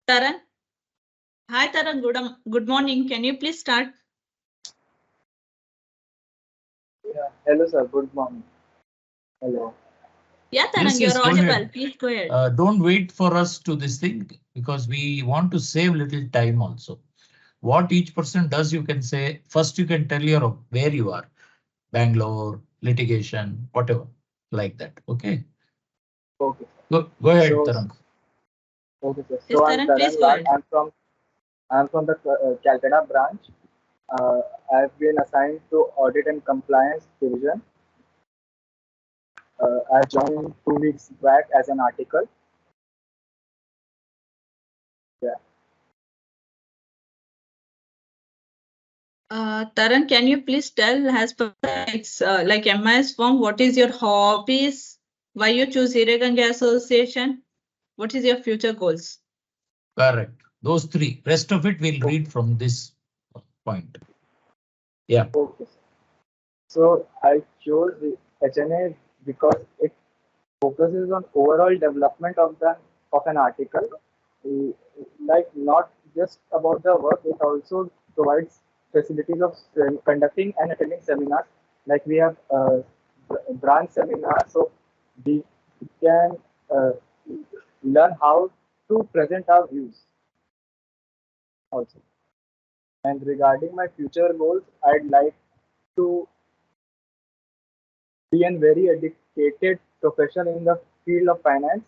Taran. Hi Taran, good morning. Can you please start? Yeah. Hello, sir. Good morning. Hello. Yeah, Taran, Yes, you're go audible. ahead. Please go ahead. Don't wait for us to this thing because we want to save little time also. What each person does, you can say first. You can tell your where you are, Bangalore, litigation, whatever, like that. Okay. Okay. Go ahead, So, Tarang. okay, sir. Yes, So I'm Taran, please Karan go Lal. ahead. I'm from the Calcutta branch. I've been assigned to audit and compliance division. I joined 2 weeks back as an article. Yeah. Taran, can you please tell as per like MIS form, what is your hobbies? Why you choose Hiraganga Association? What is your future goals? Correct. Those three. Rest of it we'll read from this point. Yeah. Okay. So I chose the HNA because it focuses on overall development of an article, uh, like not just about the work. It also provides facilities of conducting and attending seminars. Like we have branch seminars, so we can uh, learn how to present our views also. And regarding my future goals, I'd like to be a very dedicated professional in the field of finance.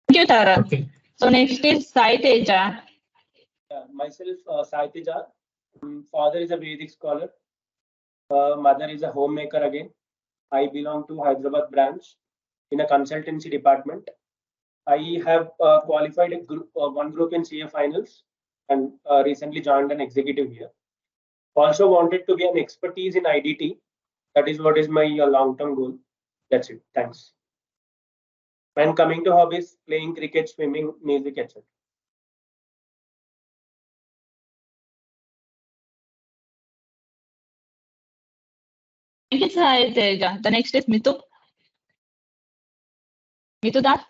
Thank you, Taran. Okay. So next is Sai Teja. Myself, Sai Teja. Father is a Vedic scholar. Mother is a homemaker again. I belong to Hyderabad branch in a consultancy department. I have qualified one group in CA finals and recently joined an executive here. Also wanted to be an expertise in IDT. That is what is my long-term goal. That's it. Thanks. And coming to hobbies, playing cricket, swimming, music, etc. Thank you, Sai Teja. The next is Mitu. Mitu Das.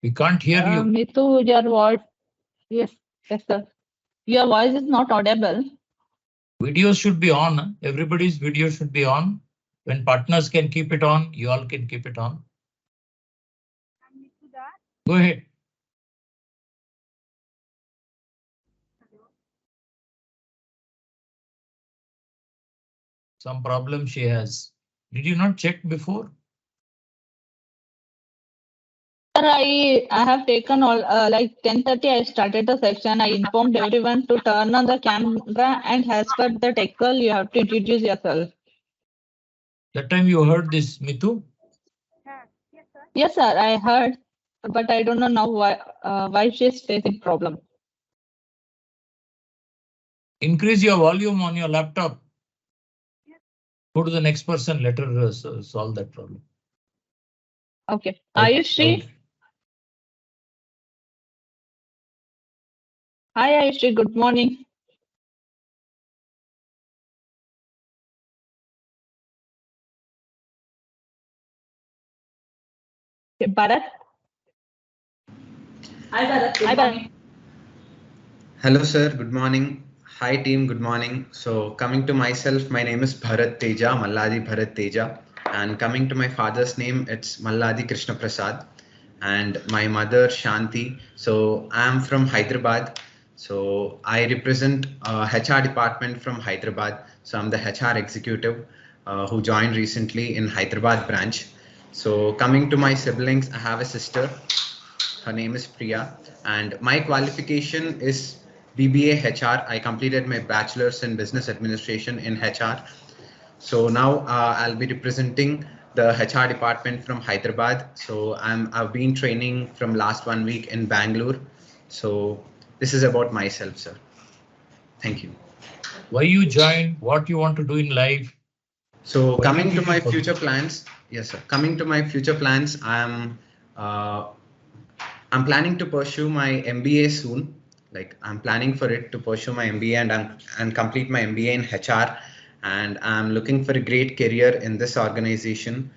We can't hear you. Mitu, your voice. Yes, yes, sir. Your voice is not audible. Video should be on. Everybody's video should be on. When partners can keep it on, you all can keep it on. Go ahead. Some problem she has. Did you not check before? Sir, I have taken all like 10:30. I started the section. I informed everyone to turn on the camera, and as per the technical, you have to introduce yourself. That time you heard this, Mitu? Yes, sir. I heard, but I don't know now why she's facing problem. Increase your volume on your laptop. Go to the next person. Let her solve that problem. Okay. Ayushi. Okay. Hi, Ayushi. Good morning. Okay, Bharat. Hi, Bharat. Hi, Bharat. Hello, sir. Good morning. Hi, team. Good morning. So, coming to myself, my name is Bharat Teja, Malladi Bharat Teja. And coming to my father's name, it's Malladi Krishna Prasad. And my mother, Shanti. So, I'm from Hyderabad. So, I represent HR department from Hyderabad. So, I'm the HR executive who joined recently in Hyderabad branch. So, coming to my siblings, I have a sister. Her name is Priya. And my qualification is BBA HR. I completed my bachelor's in business administration in HR. So now I'll be representing the HR department from Hyderabad. So I've been training from last 1 week in Bangalore. So this is about myself, sir. Thank you. Why you joined? What you want to do in life? So coming to my future plans, yes, sir. Coming to my future plans, I'm planning to pursue my MBA soon. Like I'm planning for it to pursue my MBA and complete my MBA in HR. And I'm looking for a great career in this organization.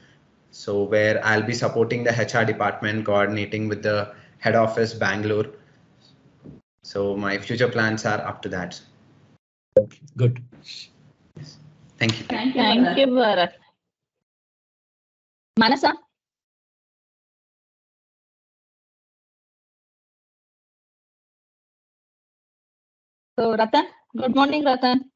So where I'll be supporting the HR department, coordinating with the head office Bangalore. So my future plans are up to that. Good. Thank you. Thank you, Bharat. Manasa? So, Ratan, good morning, Ratan.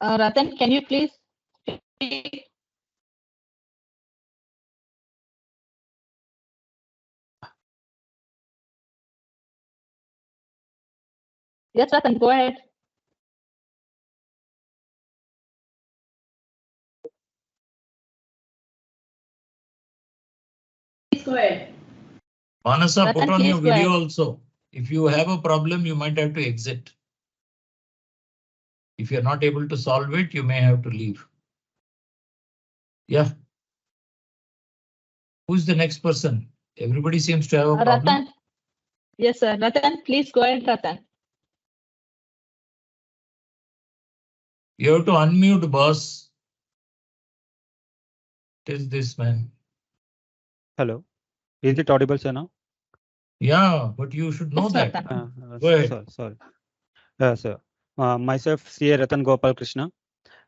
Ratan, can you please speak? Yes, Ratan, go ahead. Please go ahead. Manasa, Ratan, put on your please go video ahead. also. If you have a problem, you might have to exit. If you're not able to solve it, you may have to leave. Yeah. Who's the next person? Everybody seems to have a problem. Ratan. Yes, sir. Ratan, please go ahead, Ratan. You have to unmute, boss. It is this man. Hello. Is it audible, sir, now? Yeah, but you should know Yes, that. Ratan. Go ahead. Sorry. Sir. Myself, C.A. Ratan Gopal Krishna.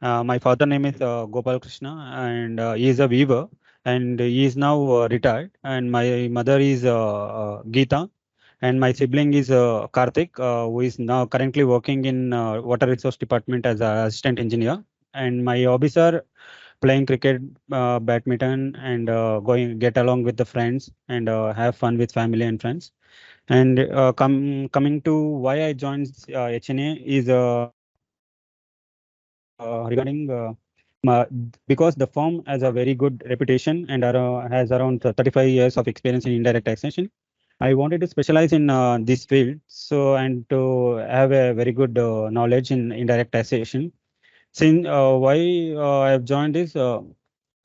My father name is Gopal Krishna, and he is a weaver, and he is now retired. And my mother is Geeta, and my sibling is Karthik, who is now currently working in water resource department as an assistant engineer. And my hobbies are playing cricket, badminton, and get along with the friends and have fun with family and friends. And coming to why I joined HNA is regarding because the firm has a very good reputation and has around 35 years of experience in indirect taxation. I wanted to specialize in this field, so and to have a very good knowledge in indirect taxation. Since why I have joined this, there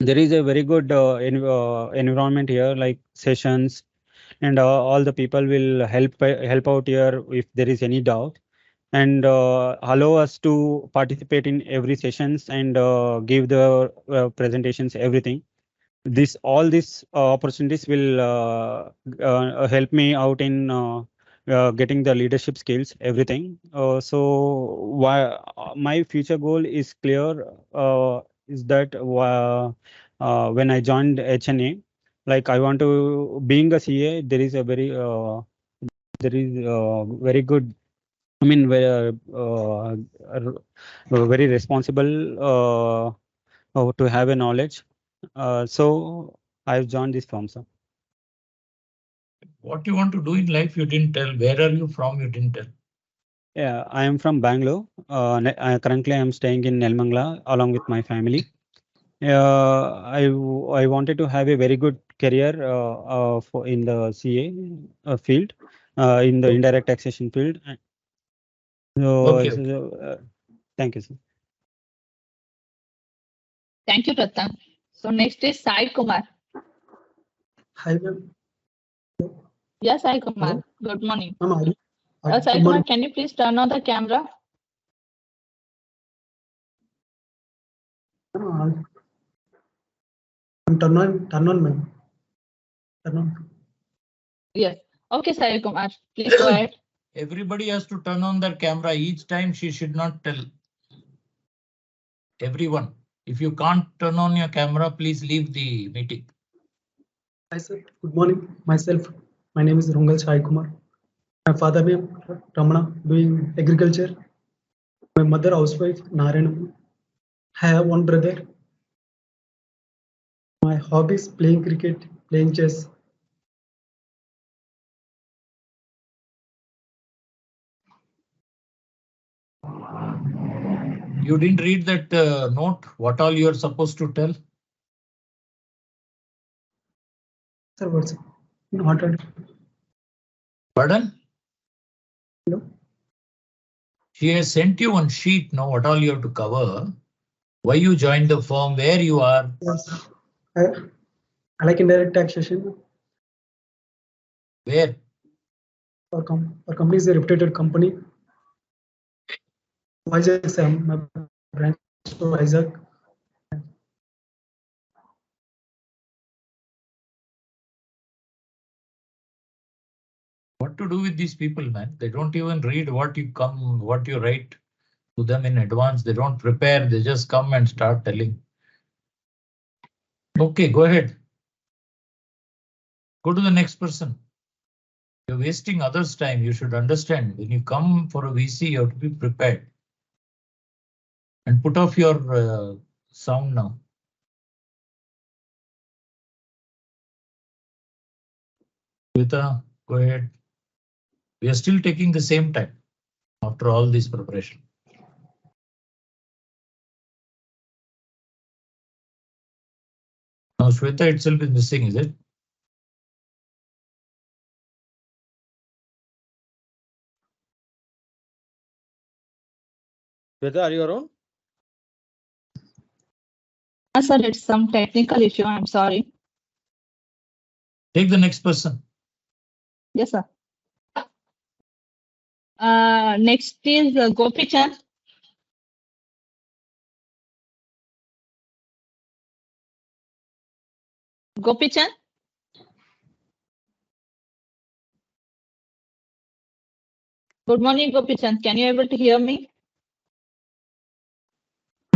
is a very good environment here, like sessions, and all the people will help out here if there is any doubt, and allow us to participate in every sessions and give the presentations, everything. All these opportunities will help me out in getting the leadership skills, everything. So why my future goal is clear, is that when I joined HNA, like I want to, being a CA, there is very good, I mean, very responsible to have a knowledge. So I've joined this firm, sir. What you want to do in life, you didn't tell. Where are you from? You didn't tell. Yeah, I am from Bangalore. Currently, I am staying in Nelmangla along with my family. I wanted to have a very good career in the CA field, in the indirect taxation field. So, Okay. Thank you, sir. Thank you, Ratan. So next is Sai Kumar. Hi, ma'am. Yes, Sai Kumar. Hello? Good morning. Ma'am, Sai Kumar, can you please turn on the camera? I'm turn on, ma'am. Turn on. Yes. Okay, Sai Kumar, please go ahead. Everybody has to turn on their camera each time. She should not tell. Everyone, if you can't turn on your camera, please leave the meeting. Hi, sir. Good morning. Myself, my name is Rungal Sai Kumar. My father name Ramana, doing agriculture. My mother housewife Narayana. I have one brother. My hobbies playing cricket, playing chess. You didn't read that note, what all you're supposed to tell? Sir, what's not? Pardon? Hello? She has sent you one sheet now, what all you have to cover, why you joined the firm, where you are. Yes. I like indirect taxation. Where? Our company is a reputed company. Vizag, Sam, my branch to Vizag. What to do with these people, man? They don't even read what you write to them in advance. They don't prepare. They just come and start telling. Okay, go ahead. Go to the next person. You're wasting others' time. You should understand when you come for a VC, you have to be prepared. And put off your sound now. Vita, go ahead. We are still taking the same time after all this preparation. Now Shweta itself is missing, is it? Shweta, are you around? Sir, it's some technical issue. I'm sorry. Take the next person. Yes, sir. Next is Gopi Chand. Gopi Chand. Good morning, Gopi Chand. Can you able to hear me?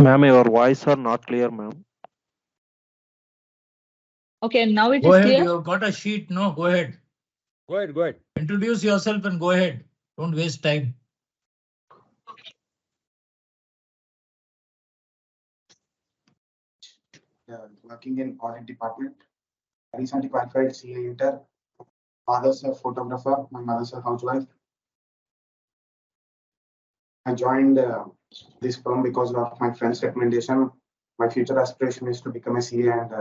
Ma'am, your voice are not clear, ma'am. Okay, now it Go is ahead. clear. You've got a sheet. No, go ahead. Go ahead, go ahead. Introduce yourself and go ahead. Don't waste time. Working in audit department. Recently qualified CA inter. Father's a photographer. My mother's a housewife. I joined this firm because of my friend's recommendation. My future aspiration is to become a CA, and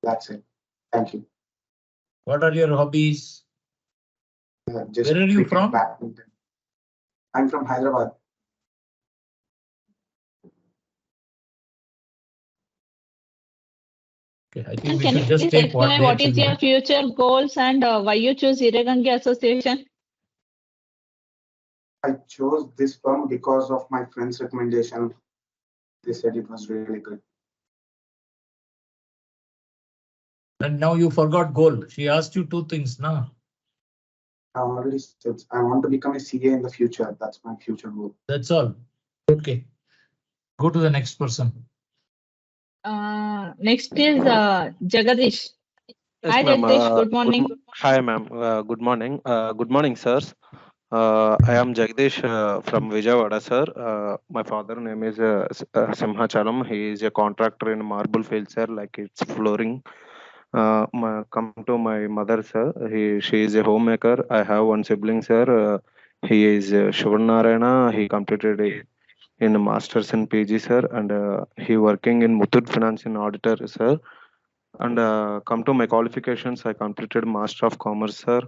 that's it. Thank you. What are your hobbies? Just Where are you from? badminton. I'm from Hyderabad. Okay, I think And we can you should just please take what explain they what is your future goals and why you choose Iragangi Association? I chose this firm because of my friend's recommendation. They said it was really good. And now you forgot goal. She asked you two things, no? I already said I want to become a CA in the future. That's my future goal. That's all. Okay. Go to the next person. Next is Jagadish. Yes, Hi, ma'am. Jagdish. Good morning. Hi, ma'am. Good morning. Good morning, sirs. I am Jagdish from Vijayawada, sir. My father name is Simhachalam. He is a contractor in marble field, sir, like it's flooring. Come to my mother, sir. She is a homemaker. I have one sibling, sir. He is Shivanarayana. He completed in a master's in PG, sir, and he working in Muthoot Finance in auditor, sir. And come to my qualifications, I completed Master of Commerce, sir.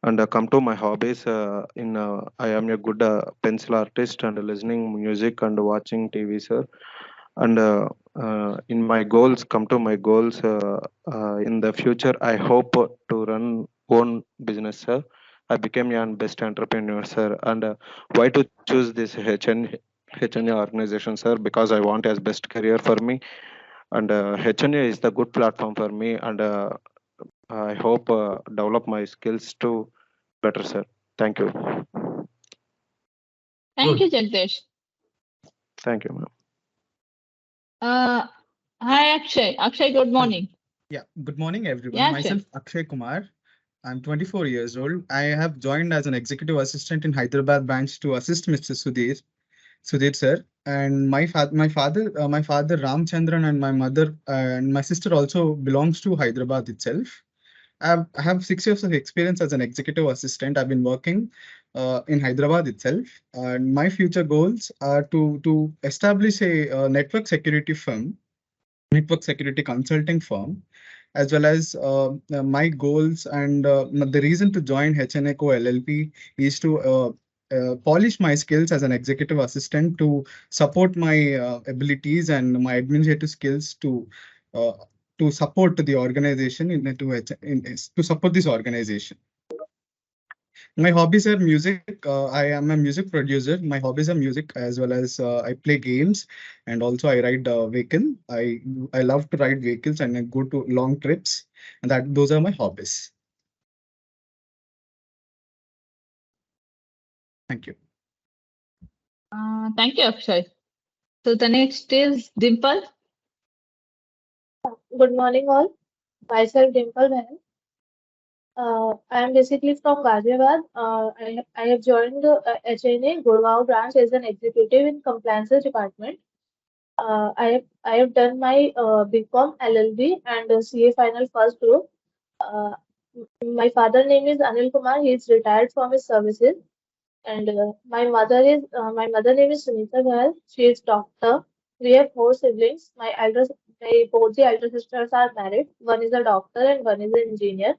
And come to my hobbies, I am a good pencil artist and listening music and watching TV, sir. And in my goals, come to my goals in the future, I hope to run own business, sir. I became a best entrepreneur, sir. And why to choose this HNA organization, sir? Because I want as best career for me, and HNA is the good platform for me, and I hope develop my skills to better, sir. Thank you. Thank you, Jagdish. Thank you, ma'am. Hi, Akshay. Akshay, good morning. Yeah, good morning, everyone. Yeah, Myself, Akshay Kumar. I'm 24 years old. I have joined as an executive assistant in Hyderabad branch to assist Mr. Sudhir sir. And my father Ramchandran, and my mother and my sister also belongs to Hyderabad itself. I have 6 years of experience as an executive assistant. I've been working in Hyderabad itself. And my future goals are to establish a network security consulting firm as well as my goals and the reason to join HNA Co LLP is to polish my skills as an executive assistant to support my abilities and my administrative skills uh, to support the organization to support this organization. My hobbies are music. I am a music producer. My hobbies are music as well as I play games, and also I ride vehicle. I love to ride vehicles and I go to long trips, and that those are my hobbies. Thank you. Thank you, Akshay. So the next is Dimple. Good morning, all. Myself, Dimple Bahan. I am basically from Ghaziabad. I have joined the HNA Gurgaon branch as an executive in compliances department. I have done my BCom, LLB, and CA final first group. Uh, my father name is Anil Kumar. He is retired from his services, and my mother name is Sunita Goyal. She is doctor. We have four siblings. Both the elder sisters are married. One is a doctor and one is an engineer.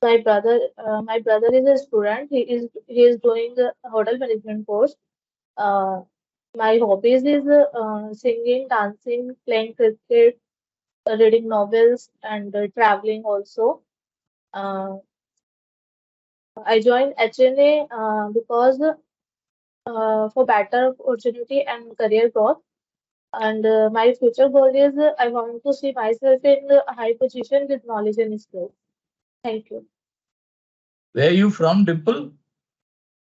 My brother is a student. He is doing the hotel management course. Uh, my hobbies is singing, dancing, playing cricket, reading novels, and traveling also. Uh, I joined HNA because for better opportunity and career growth. And my future goal is I want to see myself in a high position with knowledge and skills. Thank you. Where are you from, Dimple?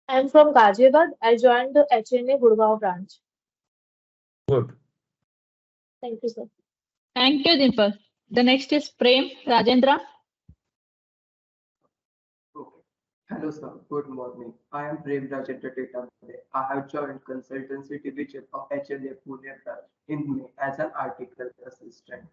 I'm from Ghaziabad. I joined the HNA Gurgaon branch. Good. Thank you, sir. Thank you, Dimple. The next is Prem Rajendra. Okay. Hello, sir. Good morning. I am Prem Rajendra Tetambade. I have joined consultancy division of HNA Pune branch in May as an article assistant.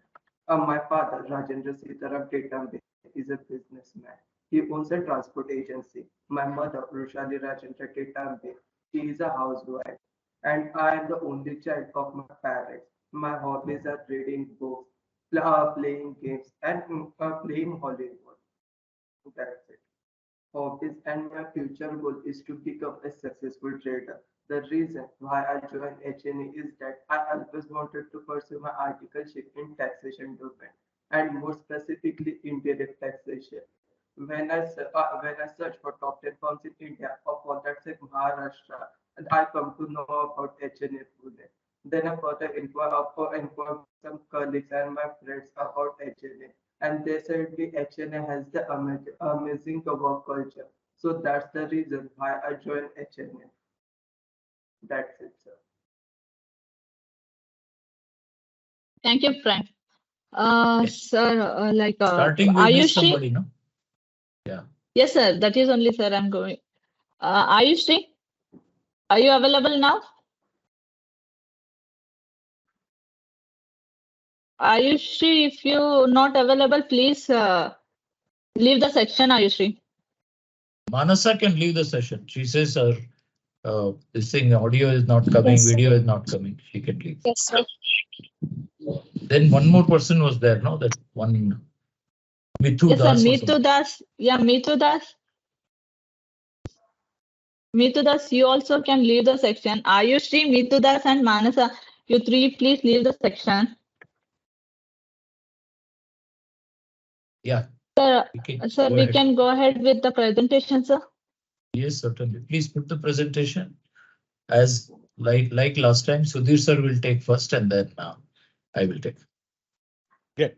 My father, Rajendra Sitaram Tetambade, is a businessman. He owns a transport agency. My mother, Rushali Rajendra Tetambade, she is a housewife. And I am the only child of my parents. My hobbies are reading books, playing games, and playing Hollywood. That's it. Hobbies and my future goal is to become a successful trader. The reason why I joined HNE is that I always wanted to pursue my articleship in taxation domain and more specifically indirect taxation. When I search for top 10 firms in India, of all that say Maharashtra, and I come to know about HNA Pune. Then I further inquire some colleagues and my friends about HNA, and they said the HNA has the amazing work culture. So that's the reason why I joined HNA. That's it, sir. Thank you, Prem. Sir, Starting, we missed Ayushri? somebody, no? Yeah. Yes, sir. That is only, sir. I'm going. Ayushri, are you available now? Ayushri, if you're not available, please leave the section, Ayushri. Manasa can leave the session. She says her this thing audio is not coming, Yes, video is not coming. She can leave. Yes, sir. Then one more person was there, no? That one Mithu Yes, sir. Das. Mithu Das. Yeah, Mithu Das. Mithu Das, you also can leave the section. Ayushri, Mithu Das, and Manasa, you three, please leave the section. Yeah. Sir, Sir, we can go ahead with the presentation, sir. Yes, certainly. Please put the presentation as like last time. Sudhir sir will take first, and then I will take. Great.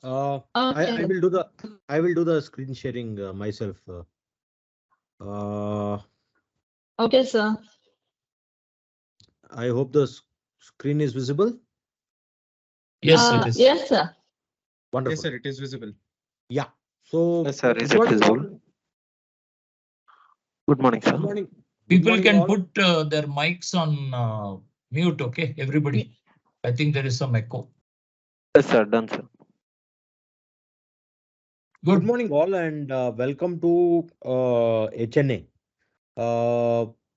Okay. I will do the screen sharing myself. Okay, sir. I hope the screen is visible. Yes, it is. Yes, sir. Wonderful. Yes, sir. It is visible. Yeah. So, Yes, sir. Is it visible? Good morning, sir. Good morning. People can put their mics on mute, okay? Everybody. I think there is some echo. Yes, sir. Done, sir. Good morning, all, and welcome to HNA.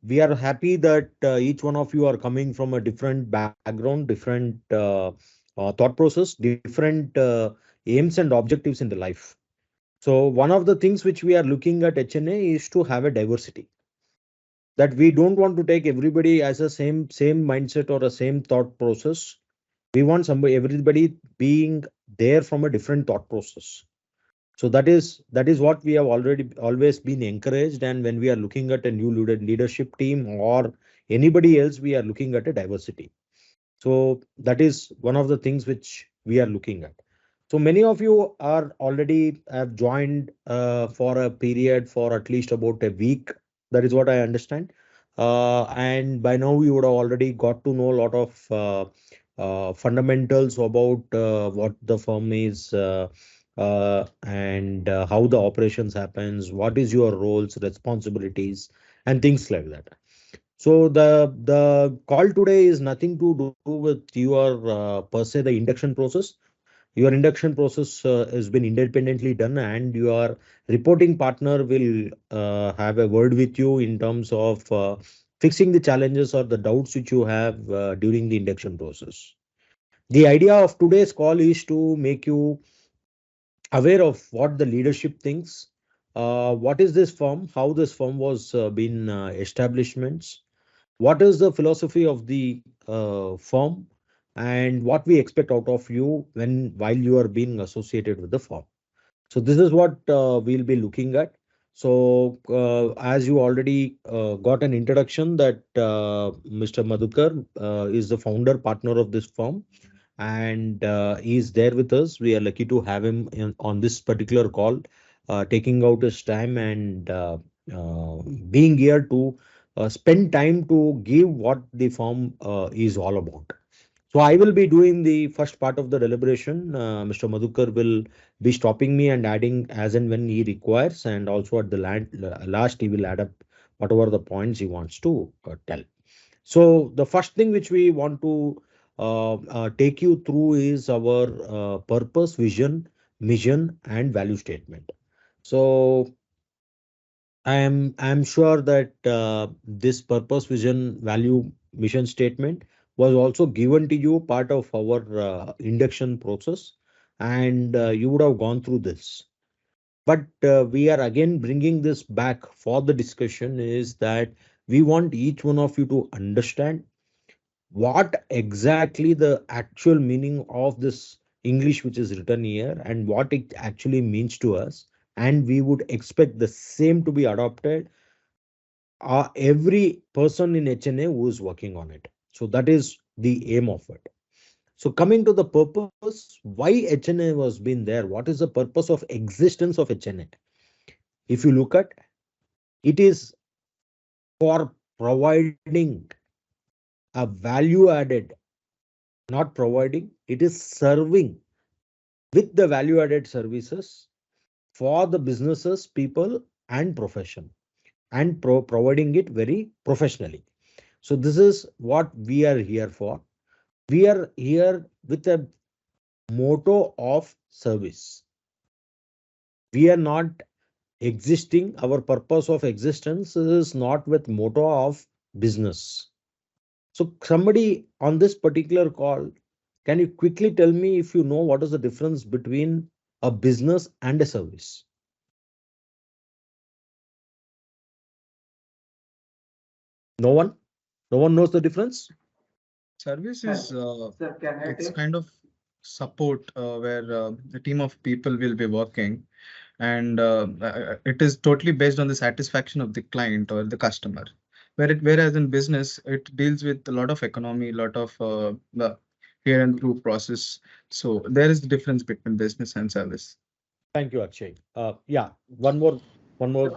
We are happy that each one of you are coming from a different background, different thought process, different aims and objectives in the life. So one of the things which we are looking at HNA is to have a diversity, that we don't want to take everybody as a same mindset or a same thought process. We want everybody being there from a different thought process. So that is what we have always been encouraged. And when we are looking at a new leadership team or anybody else, we are looking at a diversity. So that is one of the things which we are looking at. So many of you are already have joined for a period for at least about a week. That is what I understand. And by now you would have already got to know a lot of fundamentals about what the firm is and how the operations happens, what is your roles, responsibilities, and things like that. So the call today is nothing to do with your per se the induction process. Your induction process has been independently done, and your reporting partner will have a word with you in terms of fixing the challenges or the doubts which you have during the induction process. The idea of today's call is to make you aware of what the leadership thinks, what is this firm, how this firm was been establishments, what is the philosophy of the firm, and what we expect out of you while you are being associated with the firm. So this is what we'll be looking at. So as you already got an introduction that Mr. Madhukar is the founder partner of this firm, and he is there with us. We are lucky to have him on this particular call, taking out his time and being here to spend time to give what the firm is all about. So I will be doing the first part of the deliberation. Mr. Madhukar will be stopping me and adding as and when he requires, and also at the last he will add up whatever the points he wants to tell. So the first thing which we want to take you through is our purpose, vision, mission, and value statement. So I am sure that this purpose, vision, value, mission statement was also given to you part of our induction process, and you would have gone through this. But we are again bringing this back for the discussion is that we want each one of you to understand what exactly the actual meaning of this English which is written here and what it actually means to us. And we would expect the same to be adopted every person in HNA who is working on it. So that is the aim of it. So coming to the purpose, why HNA was been there? What is the purpose of existence of HNA? If you look at, it is for providing a value added, not providing, it is serving with the value added services for the businesses, people, and profession, and providing it very professionally. So this is what we are here for. We are here with a motto of service. We are not existing. Our purpose of existence is not with motto of business. So somebody on this particular call, can you quickly tell me if you know what is the difference between a business and a service? No one? No one knows the difference? Service is Sir, can I it's take? kind of support where a team of people will be working, and it is totally based on the satisfaction of the client or the customer. Whereas in business, it deals with a lot of economy, a lot of the here and through process. So there is the difference between business and service. Thank you, Akshay. Yeah, one more person will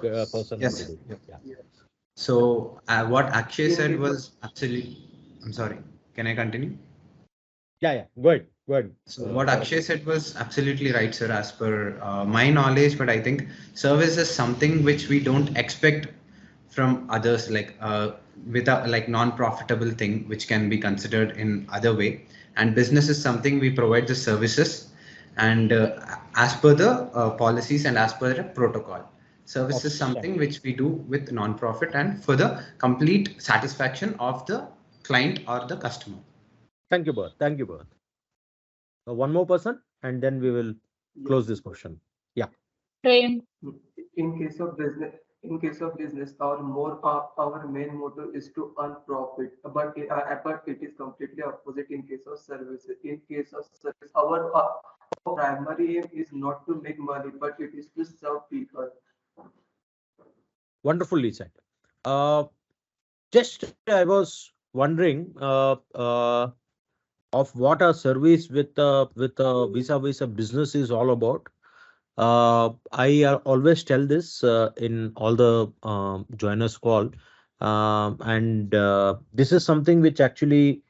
Yes. do. Yeah. So what Akshay said was absolutely. I'm sorry. Can I continue? Yeah. Go ahead. Go ahead. So what Akshay said was absolutely right, sir, as per my knowledge. But I think service is something which we don't expect from others, like without like non-profitable thing, which can be considered in other way. And business is something we provide the services, and as per the policies and as per the protocol. Service is something which we do with non-profit and for the complete satisfaction of the client or the customer. Thank you, Bharat. Thank you, Bharat. One more person, and then we will close this question. Yeah. Same. In case of business, our main motto is to earn profit, but it is completely opposite in case of services. In case of service, our primary aim is not to make money, but it is to serve people. Wonderfully said. Just I was wondering of what a service with vis-a-vis a business is all about. I always tell this in all the joiners call, and this is something which actually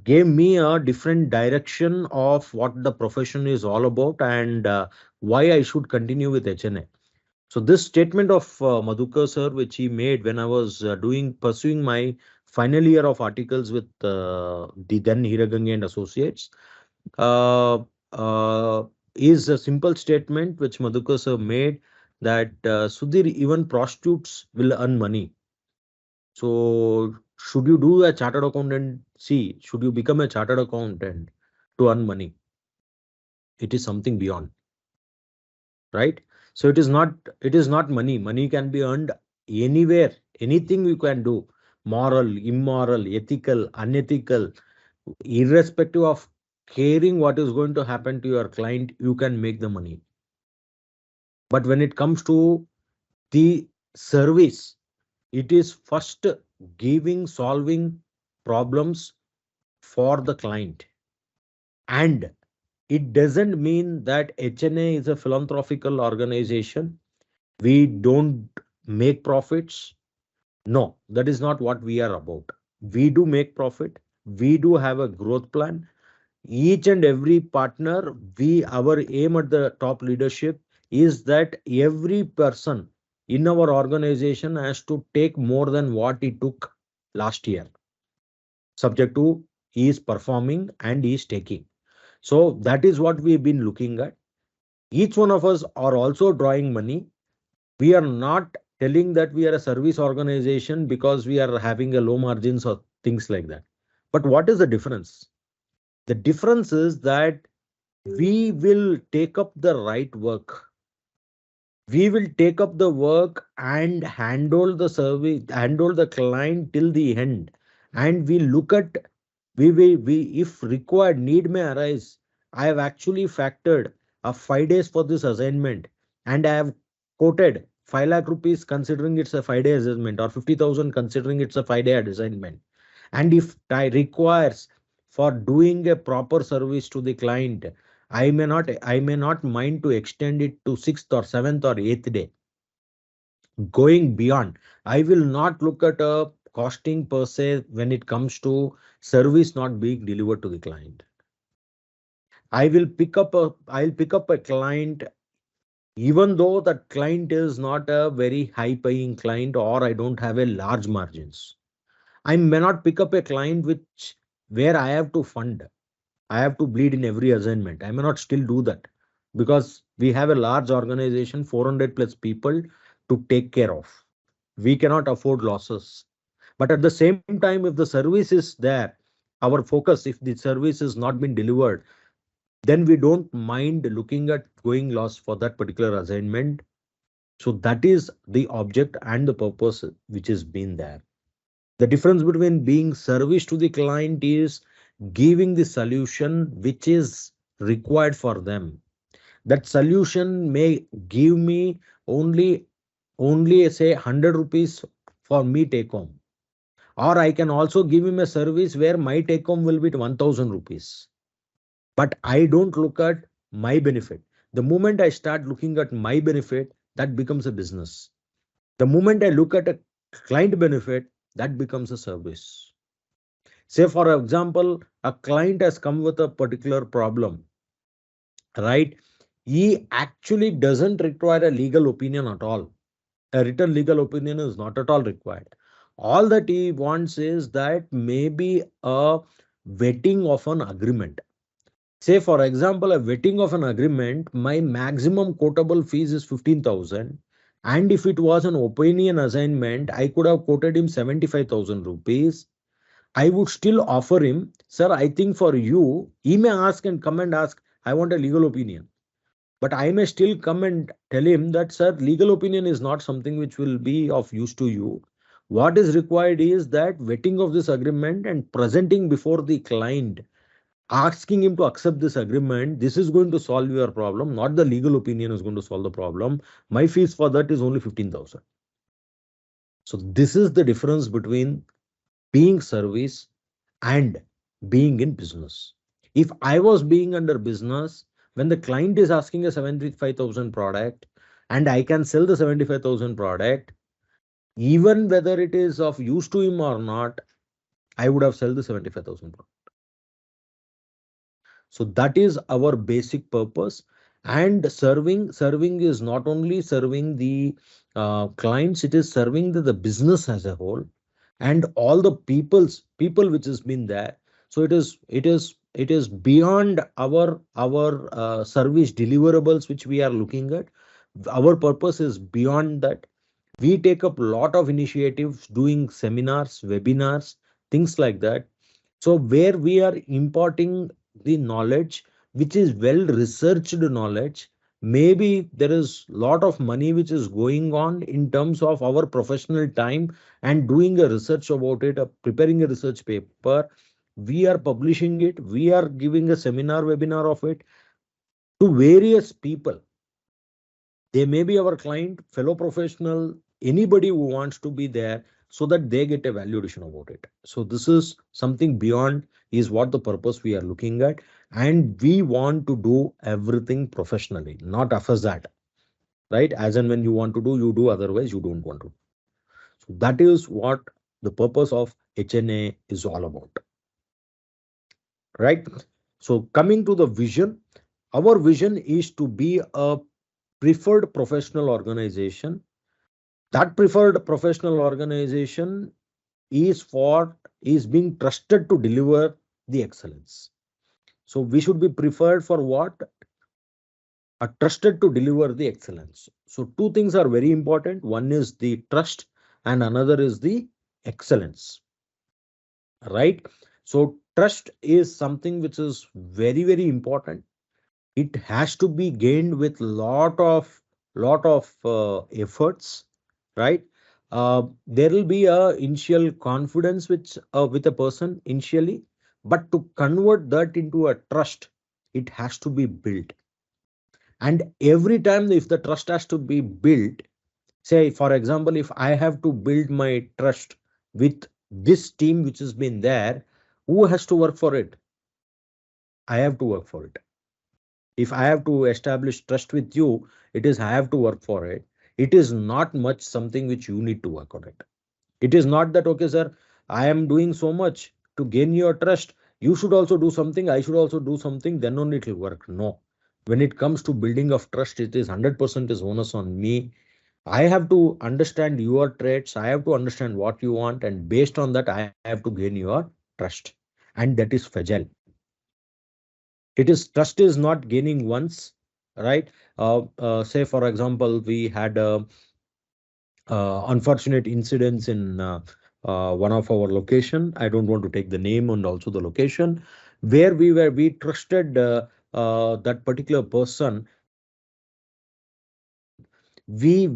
gave me a different direction of what the profession is all about and why I should continue with HNA. So this statement of Madhukar sir, which he made when I was pursuing my final year of articles with the then Hiragangi and Associates, uh, uh, is a simple statement which Madhukar sir made that Sudhir, even prostitutes will earn money. So should you do a chartered accountant? See, should you become a chartered accountant to earn money? It is something beyond, right? So it is not money. Money can be earned anywhere, anything you can do, moral, immoral, ethical, unethical, irrespective of caring what is going to happen to your client, you can make the money. But when it comes to the service, it is first solving problems for the client. And it doesn't mean that HNA is a philanthropical organization. We don't make profits. No, that is not what we are about. We do make profit. We do have a growth plan. Each and every partner, our aim at the top leadership is that every person in our organization has to take more than what he took last year, subject to he is performing and he is taking. So that is what we've been looking at. Each one of us are also drawing money. We are not telling that we are a service organization because we are having a low margins or things like that. But what is the difference? The difference is that we will take up the right work. We will take up the work and handle the service, handle the client till the end. And we look at, if required, need may arise. I have actually factored 5 days for this assignment, and I have quoted 5 lakh rupees considering it's a 5-day assignment, or 50,000 considering it's a 5-day assignment. And if I requires for doing a proper service to the client, I may not mind to extend it to 6th or 7th or 8th day. Going beyond, I will not look at a costing per se when it comes to service not being delivered to the client. I'll pick up a client even though that client is not a very high paying client, or I don't have a large margins. I may not pick up a client where I have to fund. I have to bleed in every assignment. I may not still do that because we have a large organization, 400 plus people to take care of. We cannot afford losses. But at the same time, if the service is there, our focus, if the service is not been delivered, then we don't mind looking at going loss for that particular assignment. So that is the object and the purpose which has been there. The difference between being service to the client is giving the solution which is required for them. That solution may give me only say 100 rupees for me take home, or I can also give him a service where my take home will be 1000 rupees. But I don't look at my benefit. The moment I start looking at my benefit, that becomes a business. The moment I look at a client benefit, that becomes a service. Say, for example, a client has come with a particular problem, right? He actually doesn't require a legal opinion at all. A written legal opinion is not at all required. All that he wants is that maybe a vetting of an agreement. Say, for example, a vetting of an agreement, my maximum quotable fees is 15,000. And if it was an opinion assignment, I could have quoted him 75,000 rupees. I would still offer him, sir, I think for you, he may ask and come and ask, I want a legal opinion. But I may still come and tell him that, sir, legal opinion is not something which will be of use to you. What is required is that vetting of this agreement and presenting before the client, asking him to accept this agreement. This is going to solve your problem, not the legal opinion is going to solve the problem. My fees for that is only 15,000. So this is the difference between being service and being in business. If I was being under business, when the client is asking a 75,000 product and I can sell the 75,000 product, even whether it is of use to him or not, I would have sold the 75,000 product. So that is our basic purpose. And serving is not only serving the clients, it is serving the business as a whole and all the people which has been there. So it is beyond our service deliverables which we are looking at. Our purpose is beyond that. We take up a lot of initiatives doing seminars, webinars, things like that. So where we are imparting the knowledge which is well researched knowledge, maybe there is lot of money which is going on in terms of our professional time and doing a research about it, preparing a research paper. We are publishing it, we are giving a seminar webinar of it to various people. They may be our client, fellow professional, anybody who wants to be there, so that they get a valuation about it. So this is something beyond is what the purpose we are looking at. And we want to do everything professionally, not affazat, right? As and when you want to do, you do, otherwise you don't want to. So that is what the purpose of HNA is all about, right? So coming to the vision, our vision is to be a preferred professional organization. That preferred professional organization is being trusted to deliver the excellence. So we should be preferred for what? Are trusted to deliver the excellence. So two things are very important. One is the trust and another is the excellence, right? So trust is something which is very, very important. It has to be gained with lot of efforts, right? There will be a initial confidence which with a person initially, but to convert that into a trust, it has to be built. And every time if the trust has to be built, say for example, if I have to build my trust with this team which has been there, who has to work for it? I have to work for it. If I have to establish trust with you, it is I have to work for it. It is not much something which you need to work on it. It is not that, okay, sir, I am doing so much to gain your trust. You should also do something. I should also do something. Then only it will work. No. When it comes to building of trust, it is 100% is onus on me. I have to understand your traits. I have to understand what you want. And based on that, I have to gain your trust. And that is fragile. It is trust is not gaining once, right? Say for example, we had unfortunate incidents in one of our location. I don't want to take the name and also the location where we trusted that particular person. We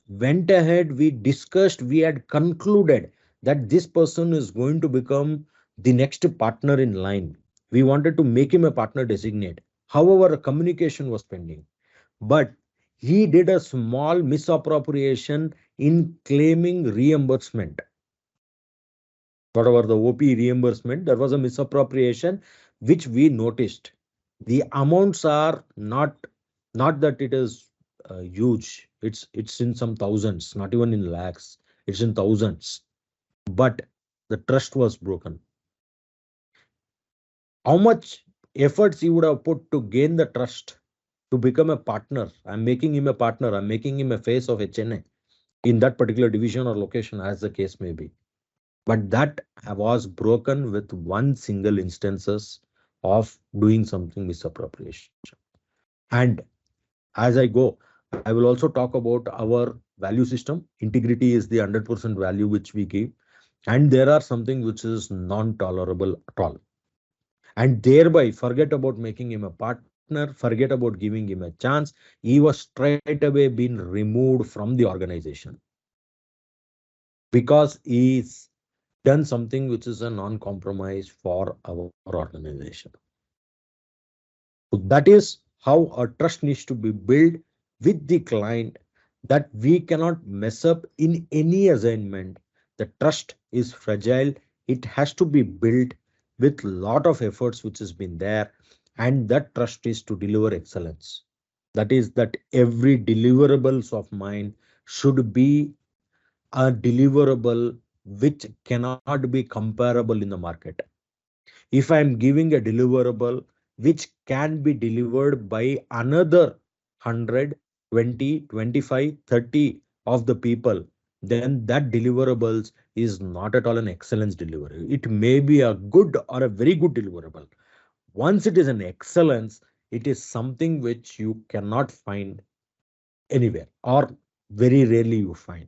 went ahead, we discussed, we had concluded that this person is going to become the next partner in line. We wanted to make him a partner designate. However, communication was pending, but he did a small misappropriation in claiming reimbursement. Whatever the OP reimbursement, there was a misappropriation which we noticed. The amounts are not that it is huge. It's in some thousands, not even in lakhs. It's in thousands. But the trust was broken. How much efforts he would have put to gain the trust, to become a partner? I'm making him a partner. I'm making him a face of HNA in that particular division or location, as the case may be. But that was broken with one single instances of doing something misappropriation. And as I go, I will also talk about our value system. Integrity is the 100% value which we give. And there are something which is non-tolerable at all. And thereby forget about making him a partner. partner forget about giving him a chance. He was straight away been removed from the organization because he's done something which is a non-compromise for our organization. So that is how a trust needs to be built with the client, that we cannot mess up in any assignment. The trust is fragile. It has to be built with lot of efforts which has been there, and that trust is to deliver excellence. That is that every deliverables of mine should be a deliverable which cannot be comparable in the market. If I'm giving a deliverable which can be delivered by another 100, 20, 25, 30 of the people, then that deliverables is not at all an excellence delivery. It may be a good or a very good deliverable. Once it is an excellence, it is something which you cannot find anywhere, or very rarely you find.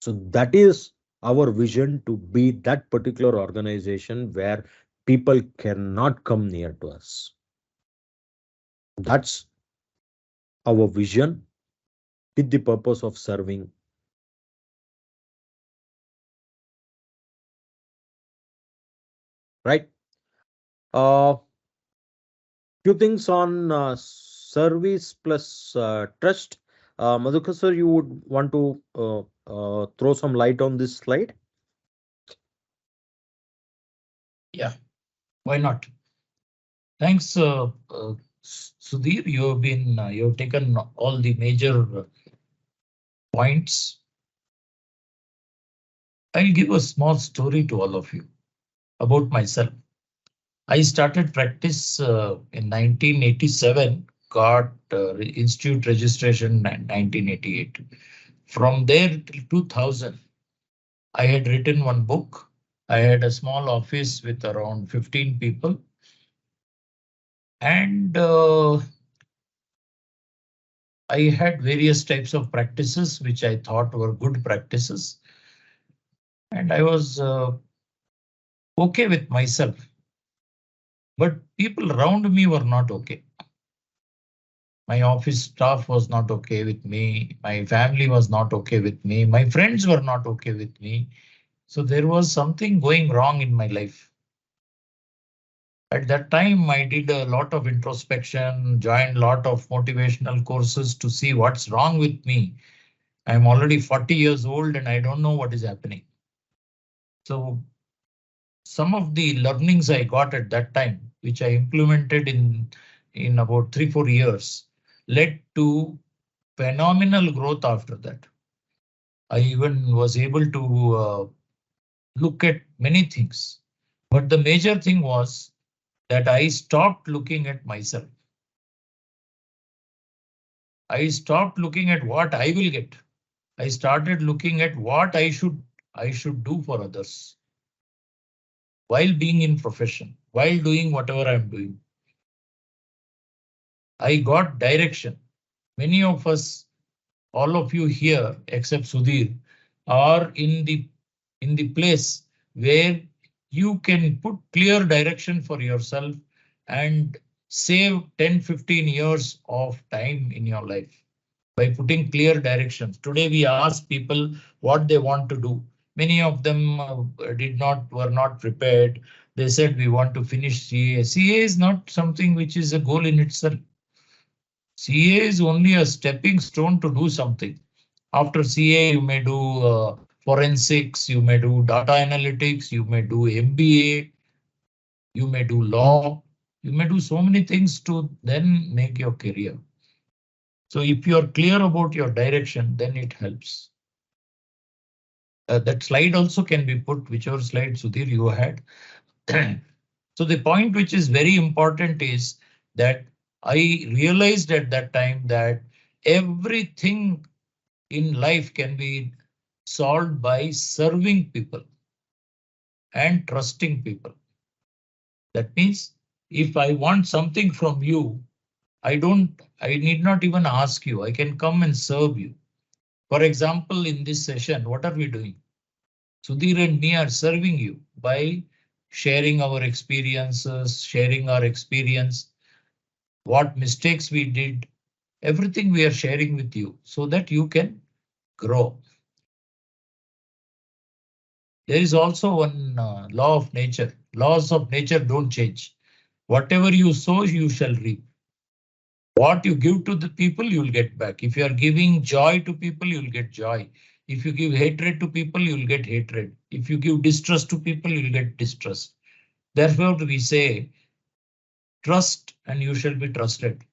So that is our vision, to be that particular organization where people cannot come near to us. That's our vision with the purpose of serving. Right? Few things on service plus trust. Madhukar sir, you would want to throw some light on this slide? Yeah, why not? Thanks, Sudhir. You've taken all the major points. I'll give a small story to all of you about myself. I started practice in 1987, got institute registration in 1988. From there till 2000, I had written one book. I had a small office with around 15 people. And I had various types of practices which I thought were good practices. And I was okay with myself. But people around me were not okay. My office staff was not okay with me. My family was not okay with me. My friends were not okay with me. So there was something going wrong in my life. At that time, I did a lot of introspection, joined a lot of motivational courses to see what's wrong with me. I'm already 40 years old and I don't know what is happening. So some of the learnings I got at that time, which I implemented in about 3-4 years, led to phenomenal growth after that. I even was able to look at many things. But the major thing was that I stopped looking at myself. I stopped looking at what I will get. I started looking at what I should do for others while being in profession, while doing whatever I'm doing. I got direction. Many of us, all of you here, except Sudhir, are in the place where you can put clear direction for yourself and save 10-15 years of time in your life by putting clear directions. Today we ask people what they want to do. Many of them were not prepared. They said we want to finish CA. CA is not something which is a goal in itself. CA is only a stepping stone to do something. After CA, you may do forensics, you may do data analytics, you may do MBA, you may do law, you may do so many things to then make your career. So if you're clear about your direction, then it helps. That slide also can be put, whichever slide Sudhir you had. So the point which is very important is that I realized at that time that everything in life can be solved by serving people and trusting people. That means if I want something from you, I need not even ask you. I can come and serve you. For example, in this session, what are we doing? Sudhir and me are serving you by sharing our experiences, sharing our experience. what mistakes we did, everything we are sharing with you so that you can grow. There is also one law of nature. Laws of nature don't change. Whatever you sow, you shall reap. What you give to the people, you'll get back. If you are giving joy to people, you'll get joy. If you give hatred to people, you'll get hatred. If you give distrust to people, you'll get distrust. Therefore, we say, trust and you shall be trusted.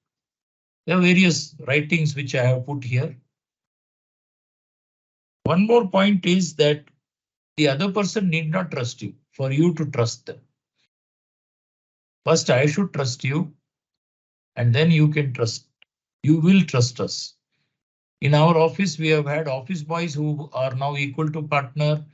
There are various writings which I have put here. One more point is that the other person need not trust you for you to trust them. First, I should trust you, and then you can trust. You will trust us. In our office, we have had office boys who are now equal to partner.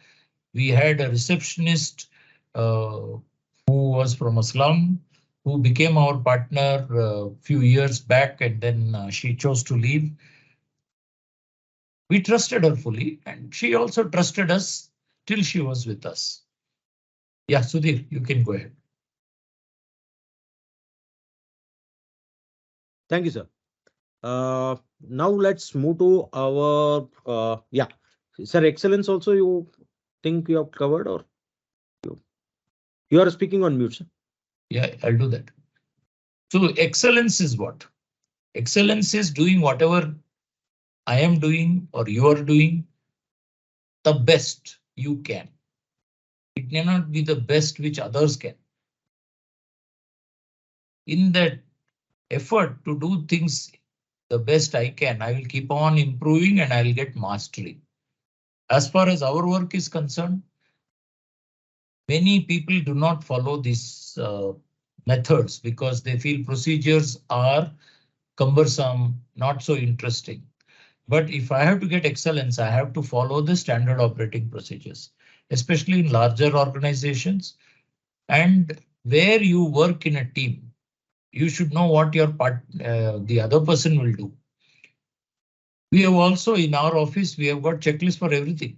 We had a receptionist who was from a slum, who became our partner a few years back, and then she chose to leave. We trusted her fully, and she also trusted us till she was with us. Yeah, Sudhir, you can go ahead. Thank you, sir. Now let's move to our yeah, sir. Excellence also, you think you have covered, or you are speaking on mute, sir? Yeah, I'll do that. So excellence is what? Excellence is doing whatever I am doing or you are doing the best you can. It may not be the best which others can. In that effort to do things the best I can, I will keep on improving and I'll get mastery. As far as our work is concerned, many people do not follow these methods because they feel procedures are cumbersome, not so interesting. But if I have to get excellence, I have to follow the standard operating procedures, especially in larger organizations and where you work in a team. You should know what your the other person will do. We have also in our office, we have got checklists for everything.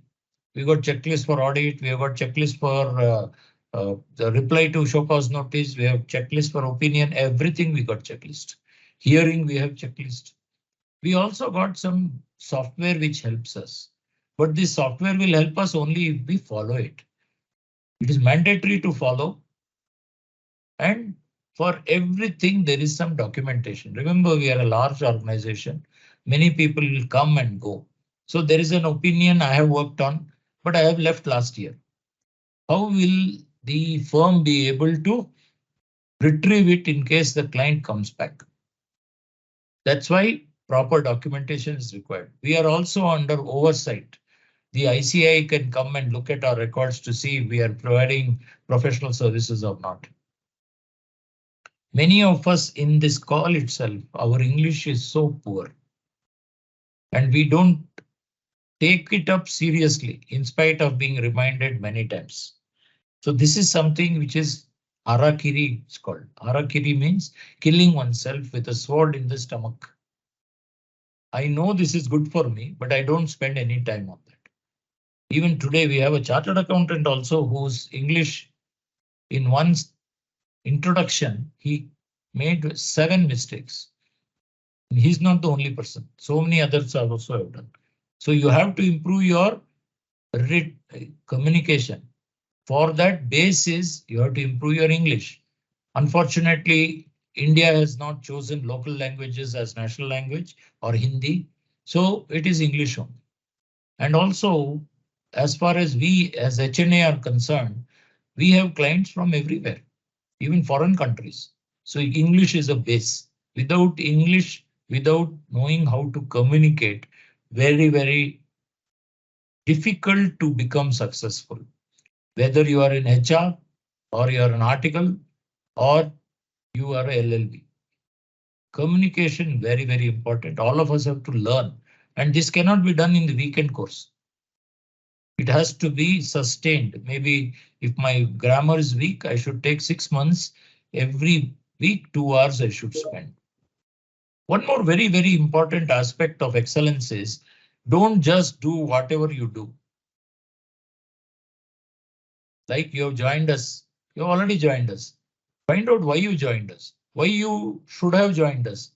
We got checklist for audit. We have got checklist for the reply to show cause notice. We have checklist for opinion. Everything we got checklist. Hearing we have checklist. We also got some software which helps us, but this software will help us only if we follow it. It is mandatory to follow, and for everything there is some documentation. Remember, we are a large organization. Many people will come and go. So there is an opinion I have worked on, but I have left last year. How will the firm be able to retrieve it in case the client comes back? That's why proper documentation is required. We are also under oversight. The ICI can come and look at our records to see if we are providing professional services or not. Many of us in this call itself, our English is so poor and we don't take it up seriously in spite of being reminded many times. So this is something which is harakiri, it's called. Harakiri means killing oneself with a sword in the stomach. I know this is good for me, but I don't spend any time on that. Even today, we have a chartered accountant also whose English in one introduction, he made 7 mistakes. He's not the only person. So many others are also have done. So you have to improve your communication. For that basis, you have to improve your English. Unfortunately, India has not chosen local languages as national language or Hindi. So it is English only. And also, as far as we as HNA are concerned, we have clients from everywhere, even foreign countries. So English is a base. Without English, without knowing how to communicate, very difficult to become successful. Whether you are in HR or you are an article or you are a LLB. Communication very important. All of us have to learn, and this cannot be done in the weekend course. It has to be sustained. Maybe if my grammar is weak, I should take 6 months. Every week, 2 hours I should spend. One more very important aspect of excellence is don't just do whatever you do. Like you have joined us, you have already joined us. Find out why you joined us. why you should have joined us.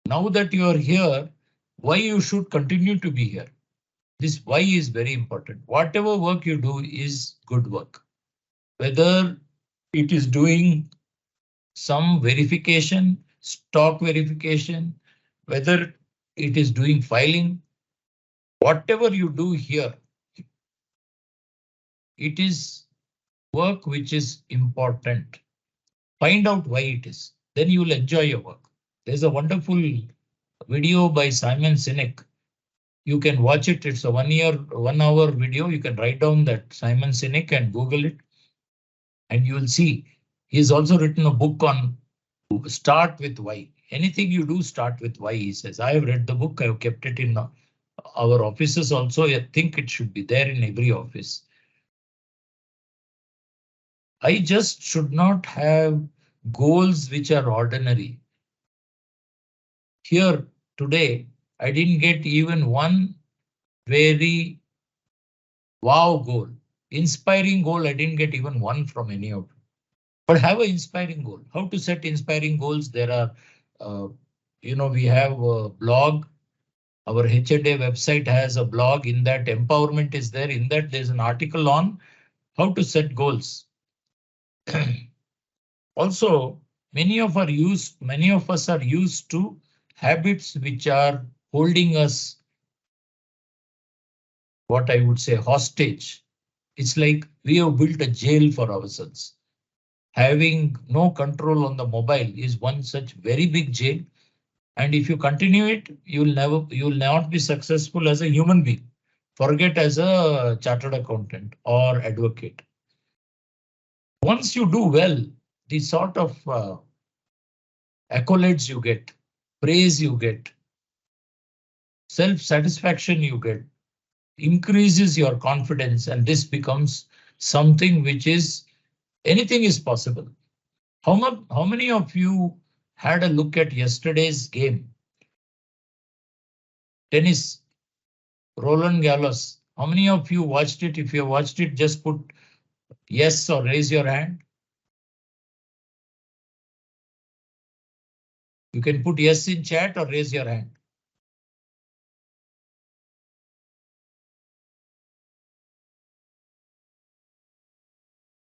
Now that you are here, why you should continue to be here. This why is very important. Whatever work you do is good work. Whether it is doing some verification, stock verification, whether it is doing filing, whatever you do here, it is work which is important. Find out why it is, then you will enjoy your work. There's a wonderful video by Simon Sinek. You can watch it. It's a 1 hour video. You can write down that Simon Sinek and Google it. And you will see he's also written a book on start with why. Anything you do, start with why, he says. I have read the book. I have kept it in our offices also. I think it should be there in every office. I just should not have goals which are ordinary. Here today, I didn't get even one very wow goal. Inspiring goal, I didn't get even one from any of you. But have an inspiring goal. How to set inspiring goals? There are, we have a blog. Our HNA website has a blog. In that, empowerment is there. In that, there's an article on how to set goals. Also, many of us are used to habits which are holding us, what I would say, hostage. It's like we have built a jail for ourselves. Having no control on the mobile is one such very big jail. And if you continue it, you will not be successful as a human being. Forget as a chartered accountant or advocate. Once you do well, the sort of accolades you get, praise you get, self-satisfaction you get, increases your confidence, and this becomes something which is anything is possible. How many of you had a look at yesterday's game? Tennis, Roland Garros. How many of you watched it? If you watched it, just put yes or raise your hand. You can put yes in chat or raise your hand.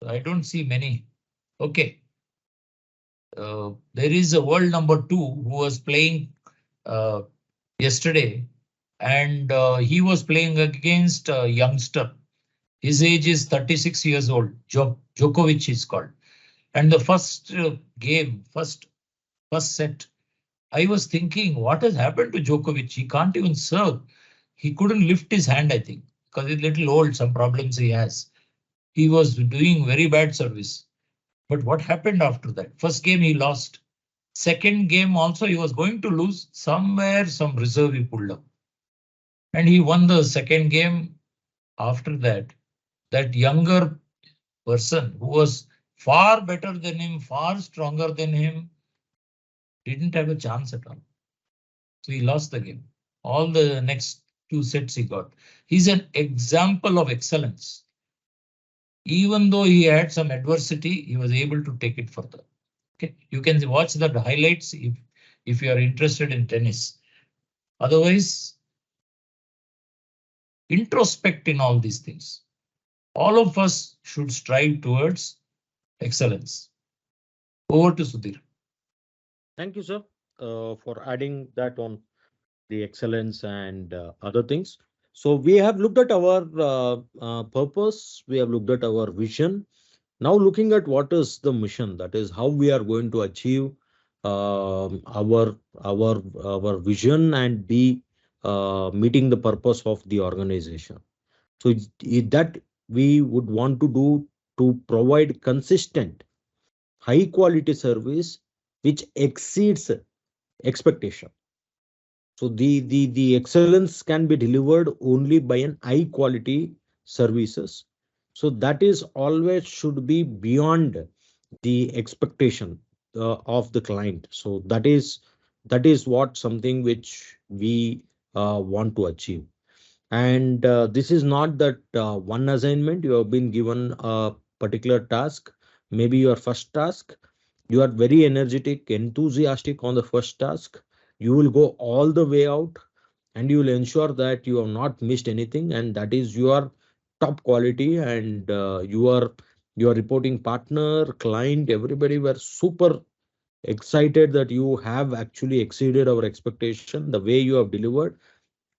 I don't see many. Okay. There is a world number 2 who was playing yesterday, and he was playing against a youngster. His age is 36 years old. Djokovic is called. And the first game, first set, I was thinking, what has happened to Djokovic? He can't even serve. He couldn't lift his hand, I think, because he's a little old, some problems he has. He was doing very bad service. But what happened after that? First game he lost. Second game also he was going to lose. Somewhere some reserve he pulled up. And he won the second game. After that, that younger person who was far better than him, far stronger than him, didn't have a chance at all. So he lost the game. All the next 2 sets he got. He's an example of excellence. Even though he had some adversity, he was able to take it further. Okay, you can watch the highlights if you are interested in tennis. Otherwise, introspect in all these things. All of us should strive towards excellence. Over to Sudhir. Thank you, sir, for adding that on the excellence and other things. So we have looked at our purpose, we have looked at our vision. Now looking at what is the mission, that is how we are going to achieve our vision and be meeting the purpose of the organization. So that we would want to do to provide consistent, high quality service which exceeds expectation. So the excellence can be delivered only by an high quality services. So that is always should be beyond the expectation of the client. So that is what something which we want to achieve. And this is not that one assignment you have been given a particular task, maybe your first task. You are very energetic, enthusiastic on the first task. You will go all the way out and you will ensure that you have not missed anything, and that is your top quality. And your reporting partner, client, everybody were super excited that you have actually exceeded our expectation. The way you have delivered,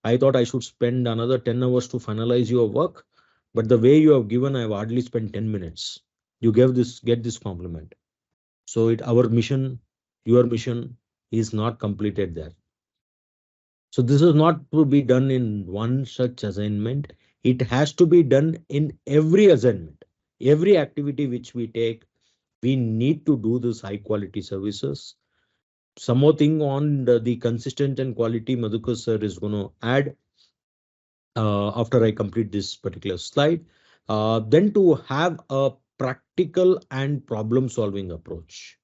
I thought I should spend another 10 hours to finalize your work, but the way you have given, I've hardly spent 10 minutes. You get this compliment. So our mission, your mission is not completed there. So this is not to be done in one such assignment. It has to be done in every assignment. Every activity which we take, we need to do this high quality services. Some more thing on the consistent and quality, Madhukar sir is going to add after I complete this particular slide. Then to have a practical and problem solving approach.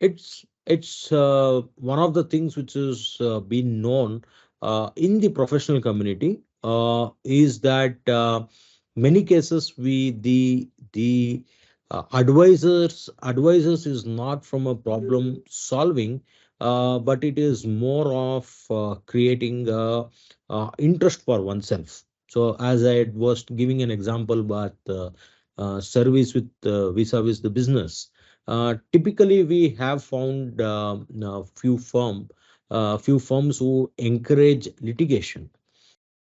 It's one of the things which has been known in the professional community is that many cases the advisors is not from a problem solving, but it is more of creating interest for oneself. So as I was giving an example, but service with vis-a-vis the business. Typically, we have found few firms who encourage litigation,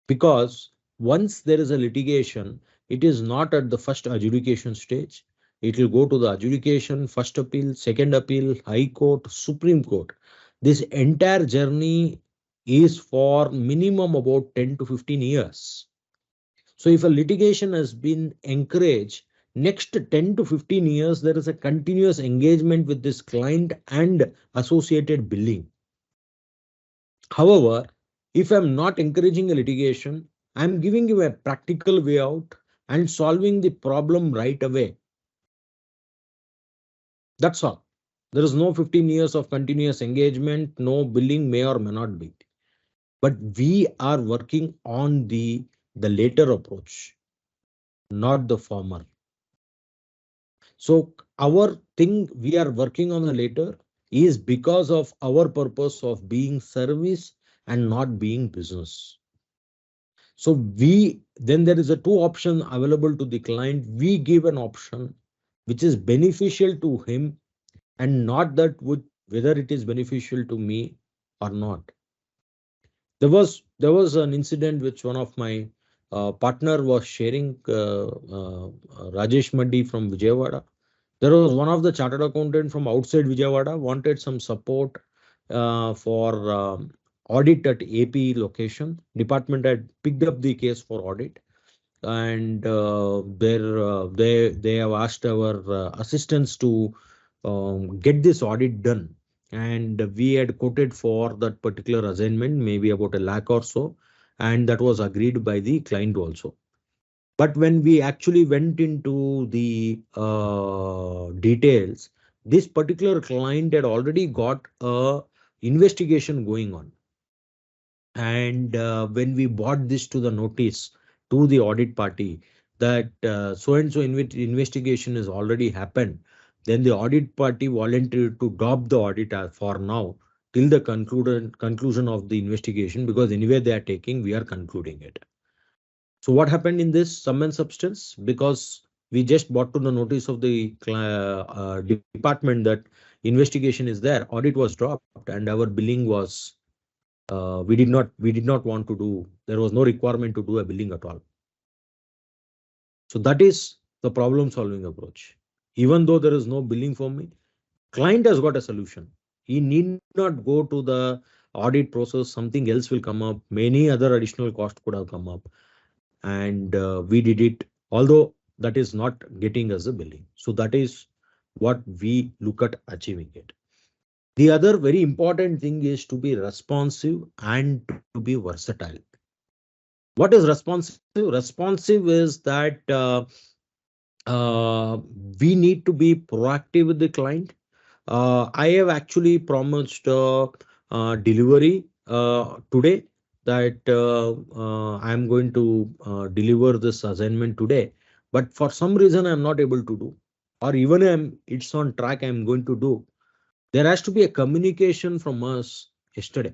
because once there is a litigation, it is not at the first adjudication stage. It will go to the adjudication, first appeal, second appeal, High Court, Supreme Court. This entire journey is for minimum about 10 to 15 years. So if a litigation has been encouraged, next 10 to 15 years, there is a continuous engagement with this client and associated billing. However, if I'm not encouraging a litigation, I'm giving you a practical way out and solving the problem right away. That's all. There is no 15 years of continuous engagement, no billing may or may not be. But we are working on the later approach, not the former. So our thing we are working on the later is because of our purpose of being service and not being business. So then there is a two option available to the client. We give an option which is beneficial to him and not that whether it is beneficial to me or not. There was an incident which one of my partner was sharing, Rajesh Maddi from Vijayawada. There was one of the chartered accountant from outside Vijayawada wanted some support for audit at AP location. Department had picked up the case for audit, and they have asked our assistants to get this audit done. And we had quoted for that particular assignment maybe about 1 lakh or so, and that was agreed by the client also. But when we actually went into the details, this particular client had already got a investigation going on. And when we brought this to the notice to the audit party that so and so investigation has already happened, then the audit party volunteered to drop the audit for now till the conclusion of the investigation, because anyway they are taking, we are concluding it. So what happened in this sum and substance? Because we just brought to the notice of the department that investigation is there, audit was dropped, and our billing was we did not want to do. There was no requirement to do a billing at all. So that is the problem solving approach. Even though there is no billing for me, client has got a solution. He need not go to the audit process. Something else will come up. Many other additional costs could have come up. And we did it, although that is not getting us a billing. So that is what we look at achieving it. The other very important thing is to be responsive and to be versatile. What is responsive? Responsive is that we need to be proactive with the client. I have actually promised delivery today, that I'm going to deliver this assignment today, but for some reason I'm not able to do. or even it's on track, I'm going to do. There has to be a communication from us yesterday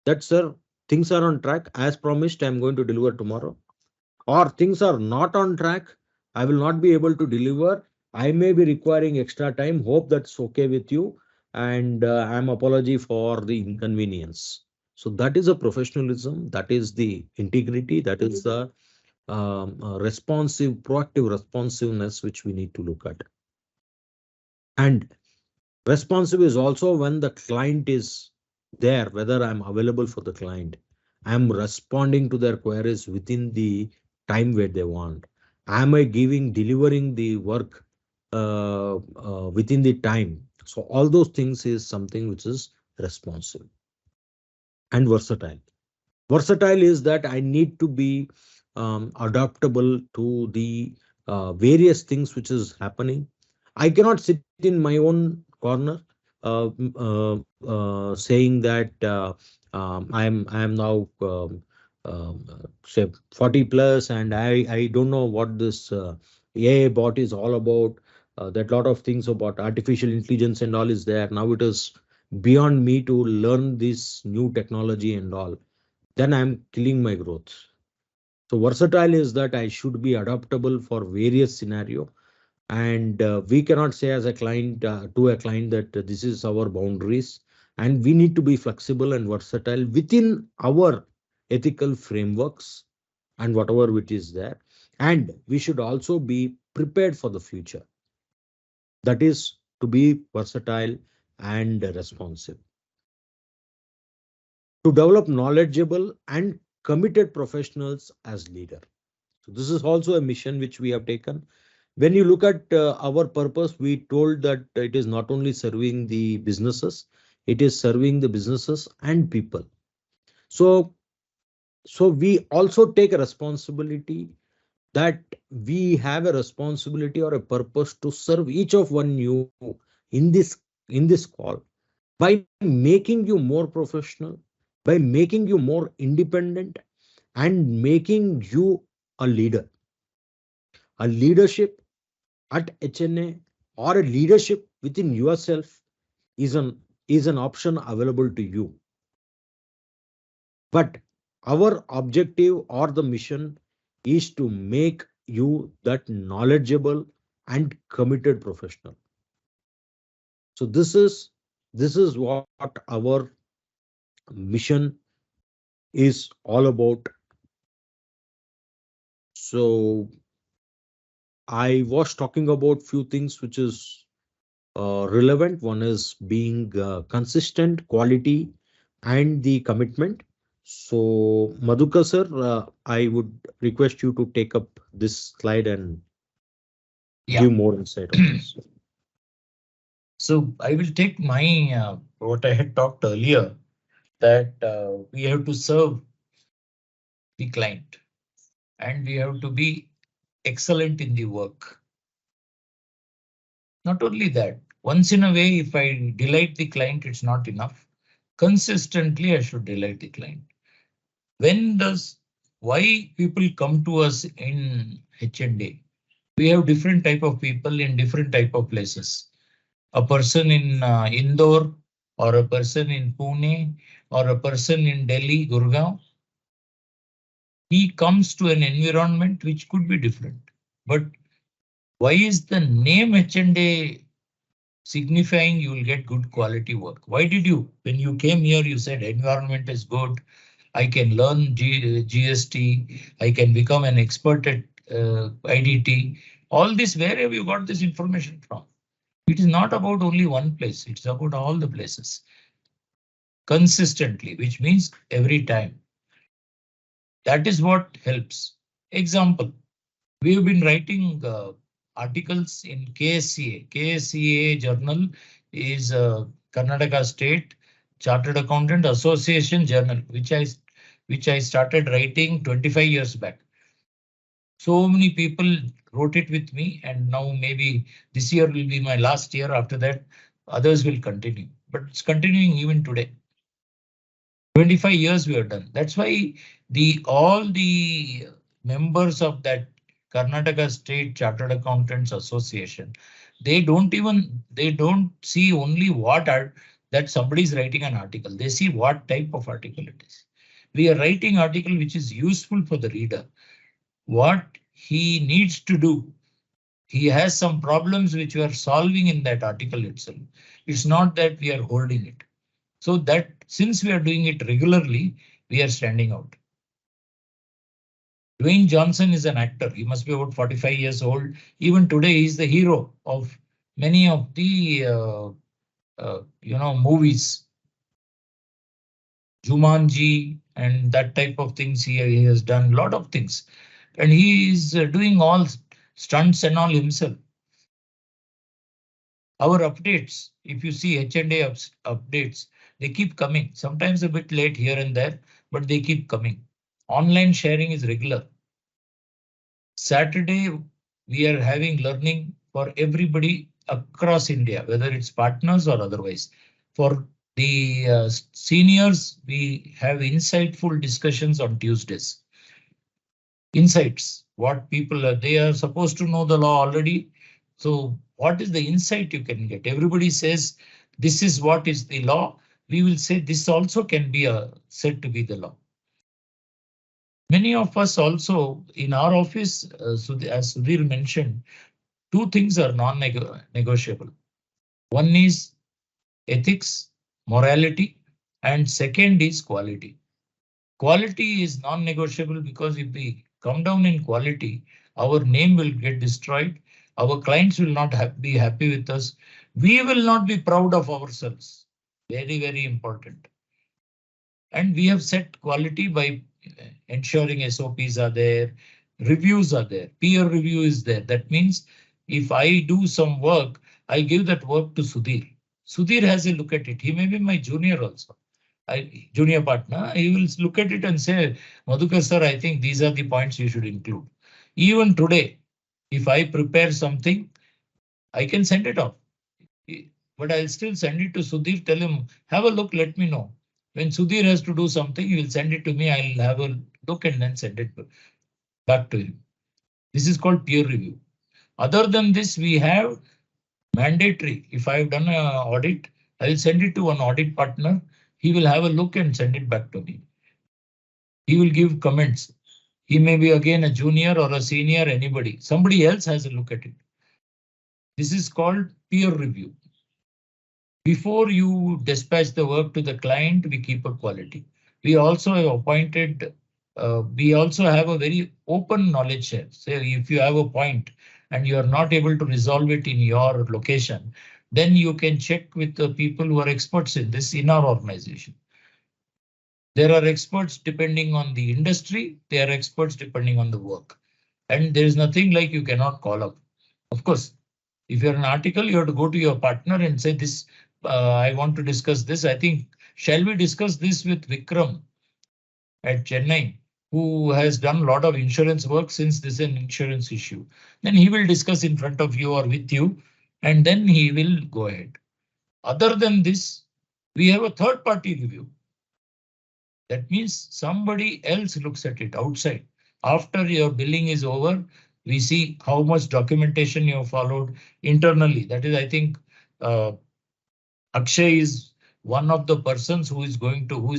that, sir, things are on track as promised, I'm going to deliver tomorrow, or things are not on track, I will not be able to deliver, I may be requiring extra time, hope that's okay with you, and I'm apology for the inconvenience. So that is a professionalism, that is the integrity, that is the responsive, proactive responsiveness which we need to look at. And responsive is also when the client is there, whether I'm available for the client, I'm responding to their queries within the time where they want, am I delivering the work within the time. So all those things is something which is responsive. And versatile. Versatile is that I need to be adaptable to the various things which is happening. I cannot sit in my own corner saying that I am now say 40 plus, and I don't know what this AI bot is all about. That lot of things about artificial intelligence and all is there. Now it is beyond me to learn this new technology and all. Then I'm killing my growth. So versatile is that I should be adaptable for various scenario, and we cannot say as a client to a client that this is our boundaries, and we need to be flexible and versatile within our ethical frameworks and whatever which is there. And we should also be prepared for the future. That is to be versatile and responsive. To develop knowledgeable and committed professionals as leader. So this is also a mission which we have taken. When you look at our purpose, we told that it is not only serving the businesses, it is serving the businesses and people. So we also take a responsibility that we have a responsibility or a purpose to serve each of one you in this call by making you more professional, by making you more independent, and making you a leader. A leadership at HNA or a leadership within yourself is an option available to you. But our objective or the mission is to make you that knowledgeable and committed professional. So this is what our mission is all about. So I was talking about few things which is relevant. One is being consistent, quality, and the commitment. So Madhukar sir, I would request you to take up this slide and give more insight on this. So I will take my what I had talked earlier, that we have to serve the client and we have to be excellent in the work. Not only that, once in a way, if I delight the client, it's not enough. Consistently, I should delight the client. Why people come to us in HNA? We have different type of people in different type of places. A person in Indore, or a person in Pune, or a person in Delhi, Gurgaon. He comes to an environment which could be different. But why is the name HNA signifying you will get good quality work? Why did you, when you came here, you said environment is good, I can learn GST, I can become an expert at IDT. All this, where have you got this information from? It is not about only one place, it's about all the places. Consistently, which means every time. That is what helps. Example, we have been writing articles in KSCA. KSCA journal is Karnataka State Chartered Accountant Association journal, which I started writing 25 years back. So many people wrote it with me, and now maybe this year will be my last year. After that, others will continue, but it's continuing even today. 25 years we have done. That's why all the members of that Karnataka State Chartered Accountants Association, they don't see only what are that somebody is writing an article. They see what type of article it is. We are writing article which is useful for the reader. What he needs to do. He has some problems which we are solving in that article itself. It's not that we are holding it. So that since we are doing it regularly, we are standing out. Dwayne Johnson is an actor. He must be about 45 years old. Even today, he's the hero of many of the movies. Jumanji and that type of things. He has done a lot of things, and he is doing all stunts and all himself. Our updates, if you see HNA updates, they keep coming. Sometimes a bit late here and there, but they keep coming. Online sharing is regular. Saturday, we are having learning for everybody across India, whether it's partners or otherwise. For the seniors, we have insightful discussions on Tuesdays. Insights, what people are, they are supposed to know the law already. So what is the insight you can get? Everybody says this is what is the law. We will say this also can be said to be the law. Many of us also in our office, as Sudhir mentioned, two things are non-negotiable. One is ethics, morality, and second is quality. Quality is non-negotiable because if we come down in quality, our name will get destroyed. Our clients will not be happy with us. We will not be proud of ourselves. Very, very important. And we have set quality by ensuring SOPs are there, reviews are there, peer review is there. That means if I do some work, I give that work to Sudhir. Sudhir has a look at it. He may be my junior also. Junior partner, he will look at it and say, Madhukar sir, I think these are the points you should include. Even today, if I prepare something, I can send it off. But I'll still send it to Sudhir, tell him, have a look, let me know. When Sudhir has to do something, he will send it to me. I'll have a look and then send it back to him. This is called peer review. Other than this, we have mandatory. If I've done an audit, I'll send it to an audit partner. He will have a look and send it back to me. He will give comments. He may be again a junior or a senior, anybody. Somebody else has a look at it. This is called peer review. Before you dispatch the work to the client, we keep a quality. We also have appointed, we also have a very open knowledge share. So if you have a point and you are not able to resolve it in your location, then you can check with the people who are experts in this in our organization. There are experts depending on the industry. There are experts depending on the work. And there is nothing like you cannot call up. Of course, if you're an article, you have to go to your partner and say this. I want to discuss this. I think, shall we discuss this with Vikram at Chennai, who has done a lot of insurance work since this is an insurance issue? Then he will discuss in front of you or with you, and then he will go ahead. Other than this, we have a third party review. That means somebody else looks at it outside. After your billing is over, we see how much documentation you have followed internally. That is, I think, Akshay is one of the persons who is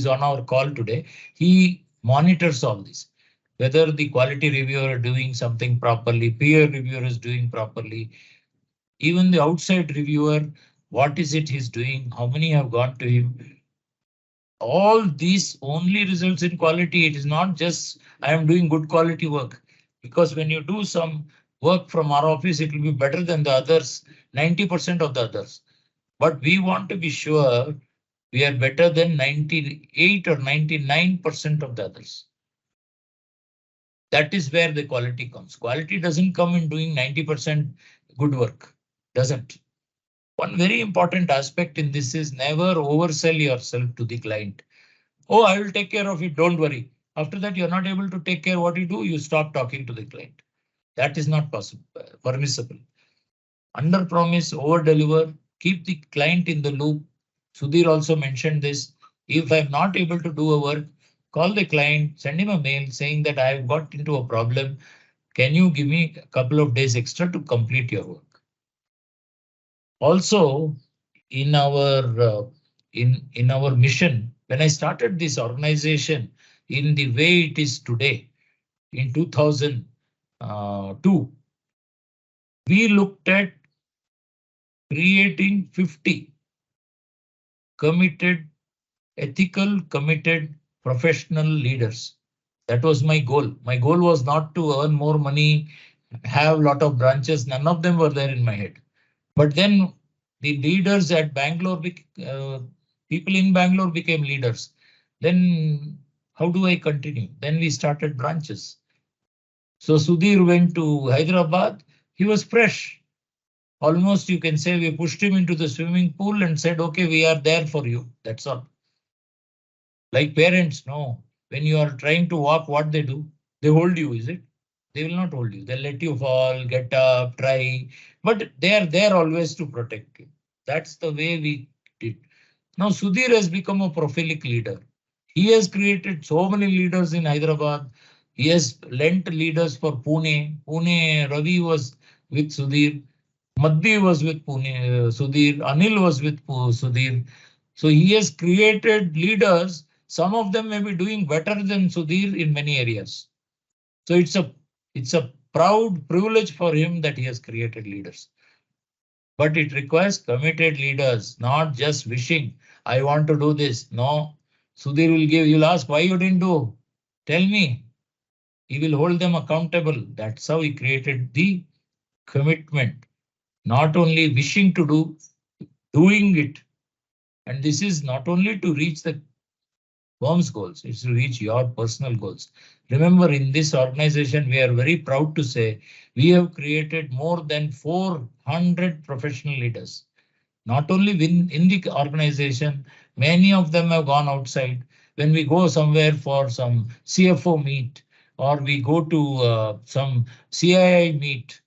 on our call today. He monitors all this, whether the quality reviewer is doing something properly, peer reviewer is doing properly, even the outside reviewer, what is it he's doing, how many have gone to him. All these only results in quality. It is not just I am doing good quality work, because when you do some work from our office, it will be better than the others, 90% of the others. But we want to be sure we are better than 98 or 99% of the others. That is where the quality comes. Quality doesn't come in doing 90% good work. Doesn't. One very important aspect in this is never oversell yourself to the client. Oh, I will take care of it. Don't worry. After that, you're not able to take care of what you do. You stop talking to the client. That is not possible, permissible. Under promise, over deliver. Keep the client in the loop. Sudhir also mentioned this. If I'm not able to do a work, call the client, send him a mail saying that I've got into a problem. Can you give me a couple of days extra to complete your work? Also, in our mission, when I started this organization in the way it is today, in 2002, we looked at creating 50 committed, ethical, committed professional leaders. That was my goal. My goal was not to earn more money, have a lot of branches. None of them were there in my head. But then the leaders at Bangalore, people in Bangalore became leaders. Then how do I continue? Then we started branches. So Sudhir went to Hyderabad. He was fresh. Almost you can say we pushed him into the swimming pool and said, okay, we are there for you. That's all. Like parents, no. When you are trying to walk, what they do? They hold you, is it? They will not hold you. They'll let you fall, get up, try. But they are there always to protect you. That's the way we did. Now Sudhir has become a prolific leader. He has created so many leaders in Hyderabad. He has lent leaders for Pune. Pune, Ravi was with Sudhir. Madhi was with Pune, Sudhir. Anil was with Sudhir. So he has created leaders. Some of them may be doing better than Sudhir in many areas. So it's a proud privilege for him that he has created leaders. But it requires committed leaders, not just wishing, I want to do this. No, Sudhir will give, you'll ask why you didn't do. Tell me. He will hold them accountable. That's how he created the commitment. Not only wishing to do, doing it. And this is not only to reach the firm's goals, it's to reach your personal goals. Remember, in this organization, we are very proud to say we have created more than 400 professional leaders. Not only in the organization, many of them have gone outside. When we go somewhere for some CFO meet or we go to some CII meet,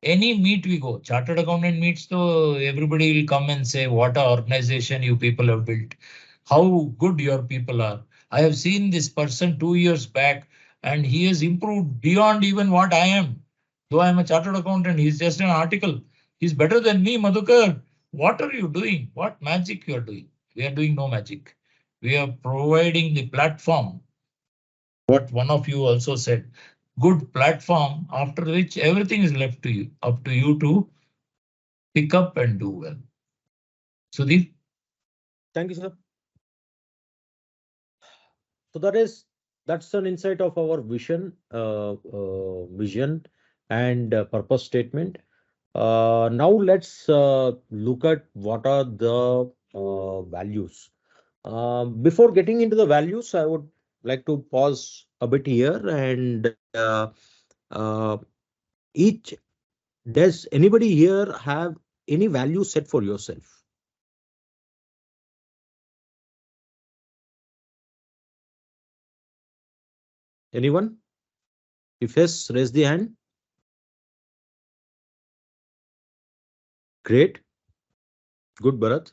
any meet we go, chartered accountant meets, so everybody will come and say what a organization you people have built, how good your people are. I have seen this person 2 years back and he has improved beyond even what I am. Though I am a chartered accountant, he's just an article. He's better than me, Madhukar. What are you doing? What magic you are doing? We are doing no magic. We are providing the platform. What one of you also said, good platform after which everything is left to you, up to you to pick up and do well. Sudhir? Thank you, sir. So that's an insight of our vision and purpose statement. Now let's look at what are the values. Before getting into the values, I would like to pause a bit here and each does anybody here have any value set for yourself? Anyone? If yes, raise the hand. Great. Good, Bharat.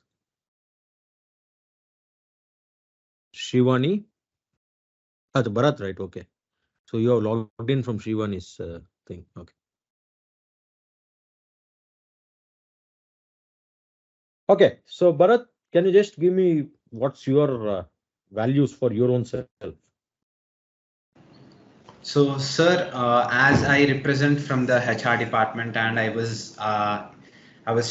Shivani. The Bharat, right? Okay. So you have logged in from Shivani's thing. Okay. Okay. So Bharat, can you just give me what's your values for your own self? So, sir, as I represent from the HR department, and I was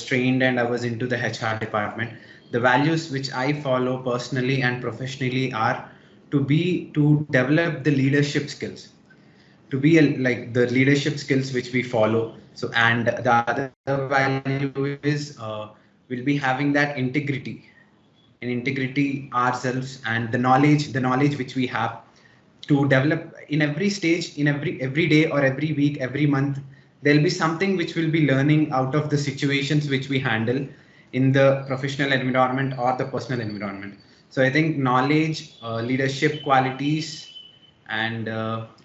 trained and I was into the HR department. The values which I follow personally and professionally are to develop the leadership skills, to be like the leadership skills which we follow. So, and the other value is we'll be having that integrity, and integrity ourselves, and the knowledge which we have to develop in every stage, in every day or every week, every month. There'll be something which we'll be learning out of the situations which we handle in the professional environment or the personal environment. So I think knowledge, leadership qualities, and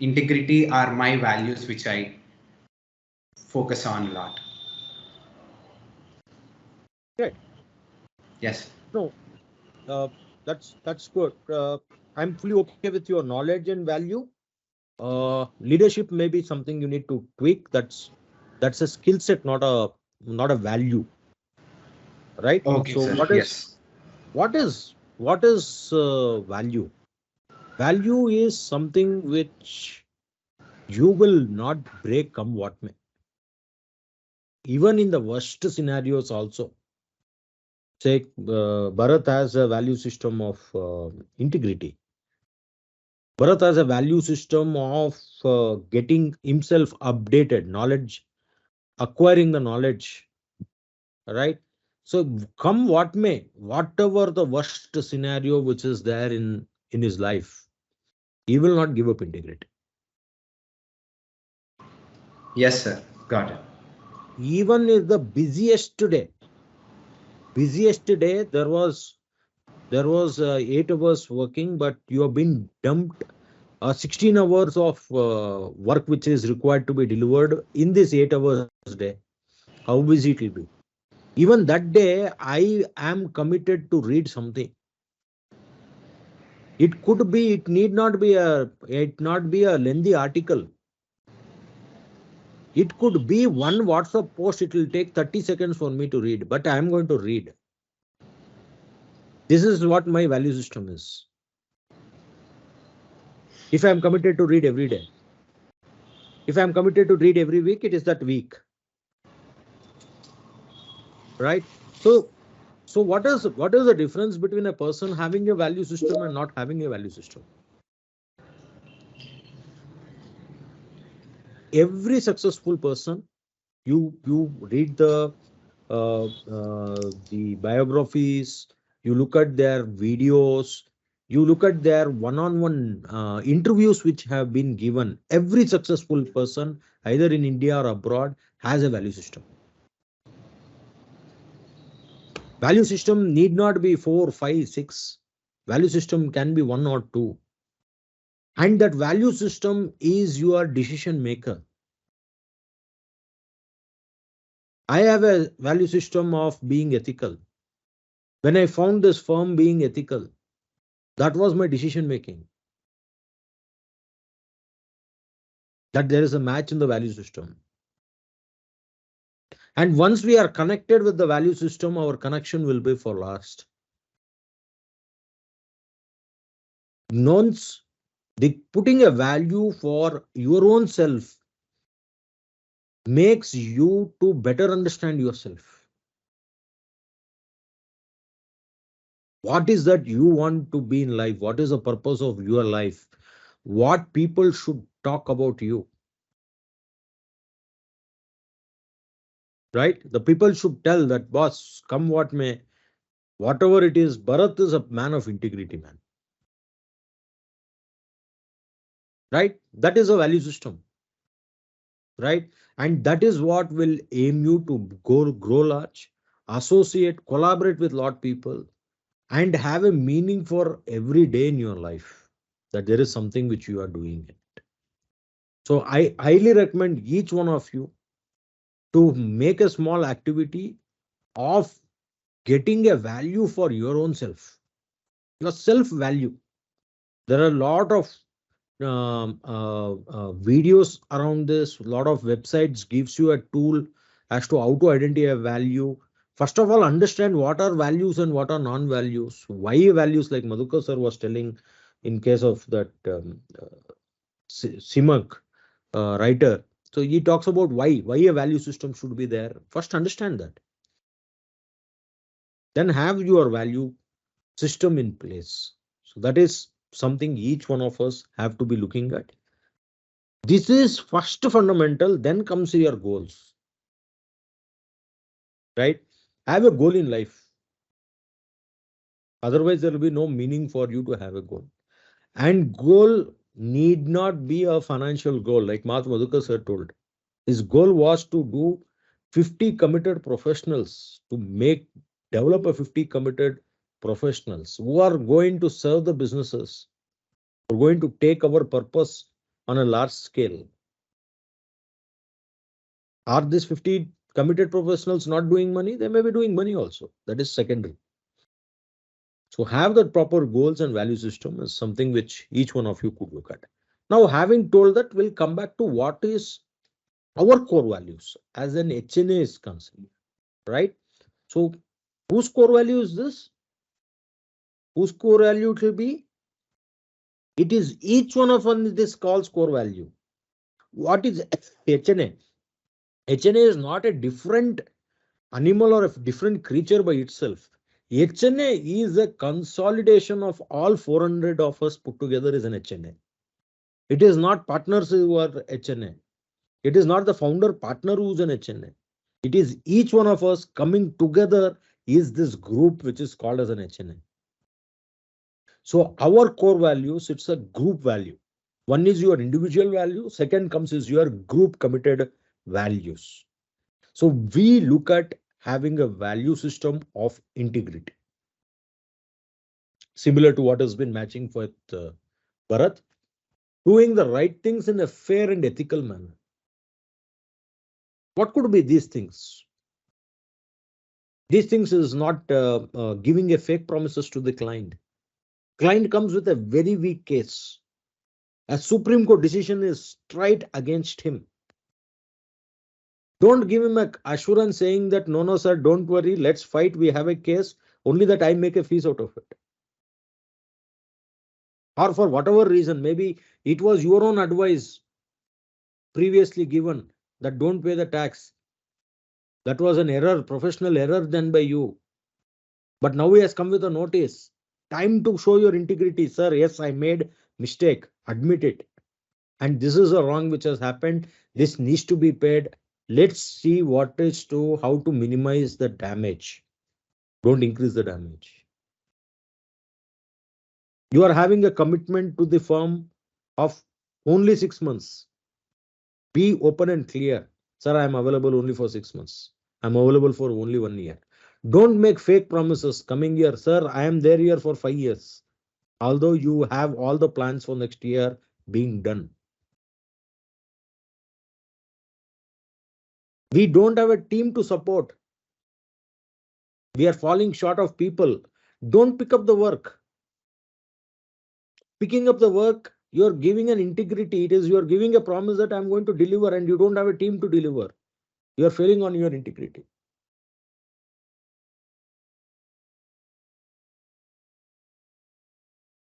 integrity are my values which I focus on a lot. Great. Yes. No, that's good. I'm fully okay with your knowledge and value. Leadership may be something you need to tweak. That's a skill set, not a value, right? Okay, So sir. Yes. what is value? Value is something which you will not break come what may. Even in the worst scenarios also. Say Bharat has a value system of integrity. Bharat has a value system of getting himself updated, knowledge, acquiring the knowledge, right? So come what may, whatever the worst scenario which is there in his life, he will not give up integrity. Yes, sir. Got it. Even if the busiest day, there was 8 hours working, but you have been dumped 16 hours of work which is required to be delivered in this 8 hours day. How busy it will be? Even that day, I am committed to read something. It could be, it need not be a lengthy article. It could be one WhatsApp post. It will take 30 seconds for me to read, but I am going to read. This is what my value system is. If I am committed to read every day, if I am committed to read every week, it is that week, right? So what is the difference between a person having a value system and not having a value system? Every successful person, you read the biographies, you look at their videos, you look at their one-on-one interviews which have been given. Every successful person, either in India or abroad, has a value system. Value system need not be 4, 5, 6. Value system can be 1 or 2. And that value system is your decision maker. I have a value system of being ethical. When I found this firm being ethical, that was my decision making. That there is a match in the value system. And once we are connected with the value system, our connection will be for last. Once putting a value for your own self makes you to better understand yourself. What is that you want to be in life? What is the purpose of your life? What people should talk about you? Right? The people should tell that, boss, come what may, whatever it is, Bharat is a man of integrity, man. Right? That is a value system. Right? And that is what will aim you to grow large, associate, collaborate with lot people, and have a meaning for every day in your life, that there is something which you are doing it. So I highly recommend each one of you to make a small activity of getting a value for your own self, your self value. There are a lot of videos around this. A lot of websites gives you a tool as to how to identify a value. First of all, understand what are values and what are non-values. Why values, like Madhukar sir was telling in case of that Simak writer. So he talks about why a value system should be there. First, understand that. Then have your value system in place. So that is something each one of us have to be looking at. This is first fundamental, then comes your goals. Right? Have a goal in life. Otherwise, there will be no meaning for you to have a goal. And goal need not be a financial goal, like Madhukar sir told. His goal was to do 50 committed professionals, to develop a 50 committed professionals who are going to serve the businesses, who are going to take our purpose on a large scale. Are these 50 committed professionals not doing money? They may be doing money also. That is secondary. So have that proper goals and value system is something which each one of you could look at. Now, having told that, we'll come back to what is our core values as an HNA is concerned, right? So, whose core value is this? Whose core value it will be? It is each one of us this calls core value. What is HNA? HNA is not a different animal or a different creature by itself. HNA is a consolidation of all 400 of us put together as an HNA. It is not partners who are HNA. It is not the founder partner who's an HNA. It is each one of us coming together is this group which is called as an HNA. So our core values, it's a group value. One is your individual value. Second comes is your group committed values. So we look at having a value system of integrity. Similar to what has been matching with Bharat, doing the right things in a fair and ethical manner. What could be these things? These things is not giving a fake promises to the client. Client comes with a very weak case. A Supreme Court decision is straight against him. Don't give him an assurance saying that no, sir, don't worry, let's fight. We have a case, only that I make a fees out of it. Or for whatever reason, maybe it was your own advice previously given that don't pay the tax. That was an error, professional error done by you. But now he has come with a notice. Time to show your integrity, sir. Yes, I made mistake. Admit it. And this is a wrong which has happened. This needs to be paid. Let's see what is to how to minimize the damage. Don't increase the damage. You are having a commitment to the firm of only 6 months. Be open and clear. Sir, I am available only for 6 months. I'm available for only 1 year. Don't make fake promises coming here. Sir, I am there here for 5 years. Although you have all the plans for next year being done. We don't have a team to support. We are falling short of people. Don't pick up the work. Picking up the work, you're giving an integrity. It is you're giving a promise that I'm going to deliver and you don't have a team to deliver. You're failing on your integrity.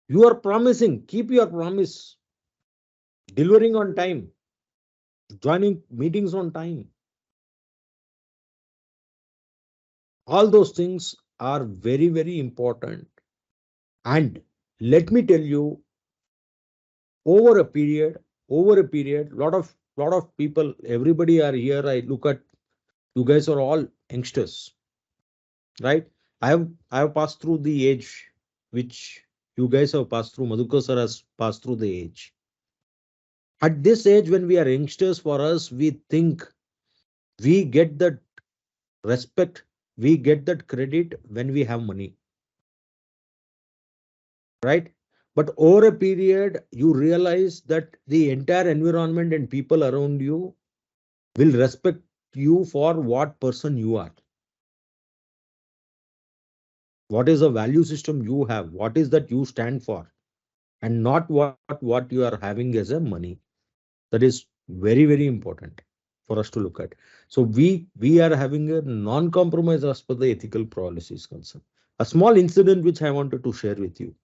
You are promising, keep your promise. Delivering on time. Joining meetings on time. All those things are very, very important. And let me tell you, over a period, lot of people, everybody are here. I look at you guys are all youngsters, right? I have passed through the age which you guys have passed through. Madhukar sir has passed through the age. At this age, when we are youngsters, for us, we think we get that respect, we get that credit when we have money, right? But over a period, you realize that the entire environment and people around you will respect you for what person you are. What is the value system you have? What is that you stand for? And not what you are having as a money. That is very, very important for us to look at. So we are having a non-compromise as per the ethical policies concern. A small incident which I wanted to share with you.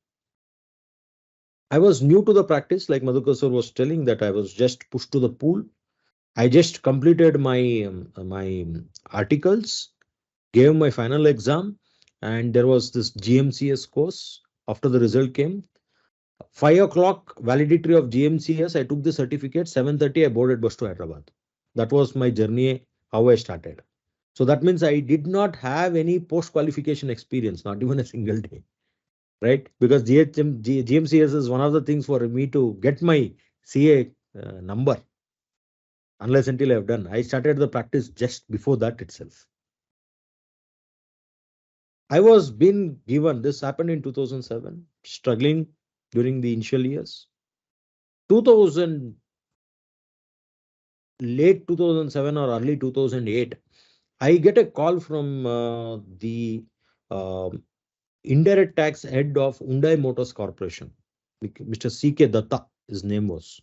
I was new to the practice, like Madhukar sir was telling that I was just pushed to the pool. I just completed my articles, gave my final exam, and there was this GMCS course. After the result came, 5 o'clock validity of GMCS. I took the certificate. 7:30 I boarded bus to Hyderabad. That was my journey. How I started. So that means I did not have any post qualification experience, not even a single day. Right? Because GMCS is one of the things for me to get my CA number. Unless until I have done. I started the practice just before that itself. I was being given, this happened in 2007, struggling during the initial years. 2000, late 2007 or early 2008, I get a call from the indirect tax head of Hyundai Motors Corporation, Mr. C.K. Datta. his name was,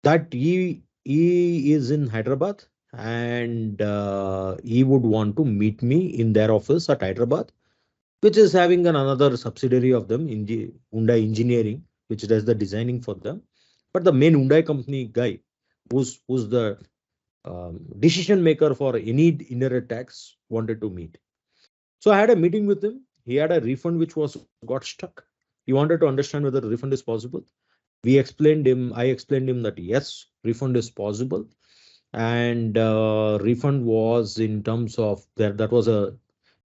that he is in Hyderabad, and he would want to meet me in their office at Hyderabad, which is having another subsidiary of them, Hyundai Engineering, which does the designing for them. But the main Hyundai company guy, who's the decision maker for any indirect tax, wanted to meet. So I had a meeting with him. He had a refund which was got stuck. He wanted to understand whether the refund is possible. I explained him that yes, refund is possible, and refund was in terms of that was a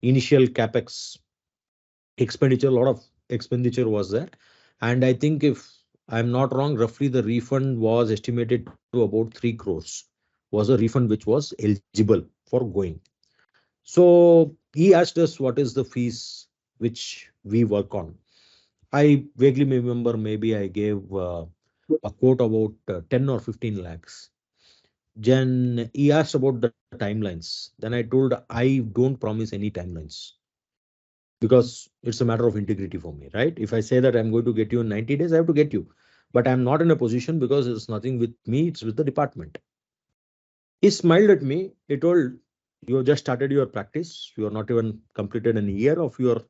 initial capex expenditure. A lot of expenditure was there, and I think if I'm not wrong, roughly the refund was estimated to about 3 crores was a refund which was eligible for going. So he asked us what is the fees which we work on. I vaguely remember maybe I gave a quote about 10 or 15 lakhs. Then he asked about the timelines. Then I told I don't promise any timelines because it's a matter of integrity for me, right? If I say that I'm going to get you in 90 days, I have to get you. But I'm not in a position because it's nothing with me, it's with the department. He smiled at me. He told, you have just started your practice. You are not even completed an year of your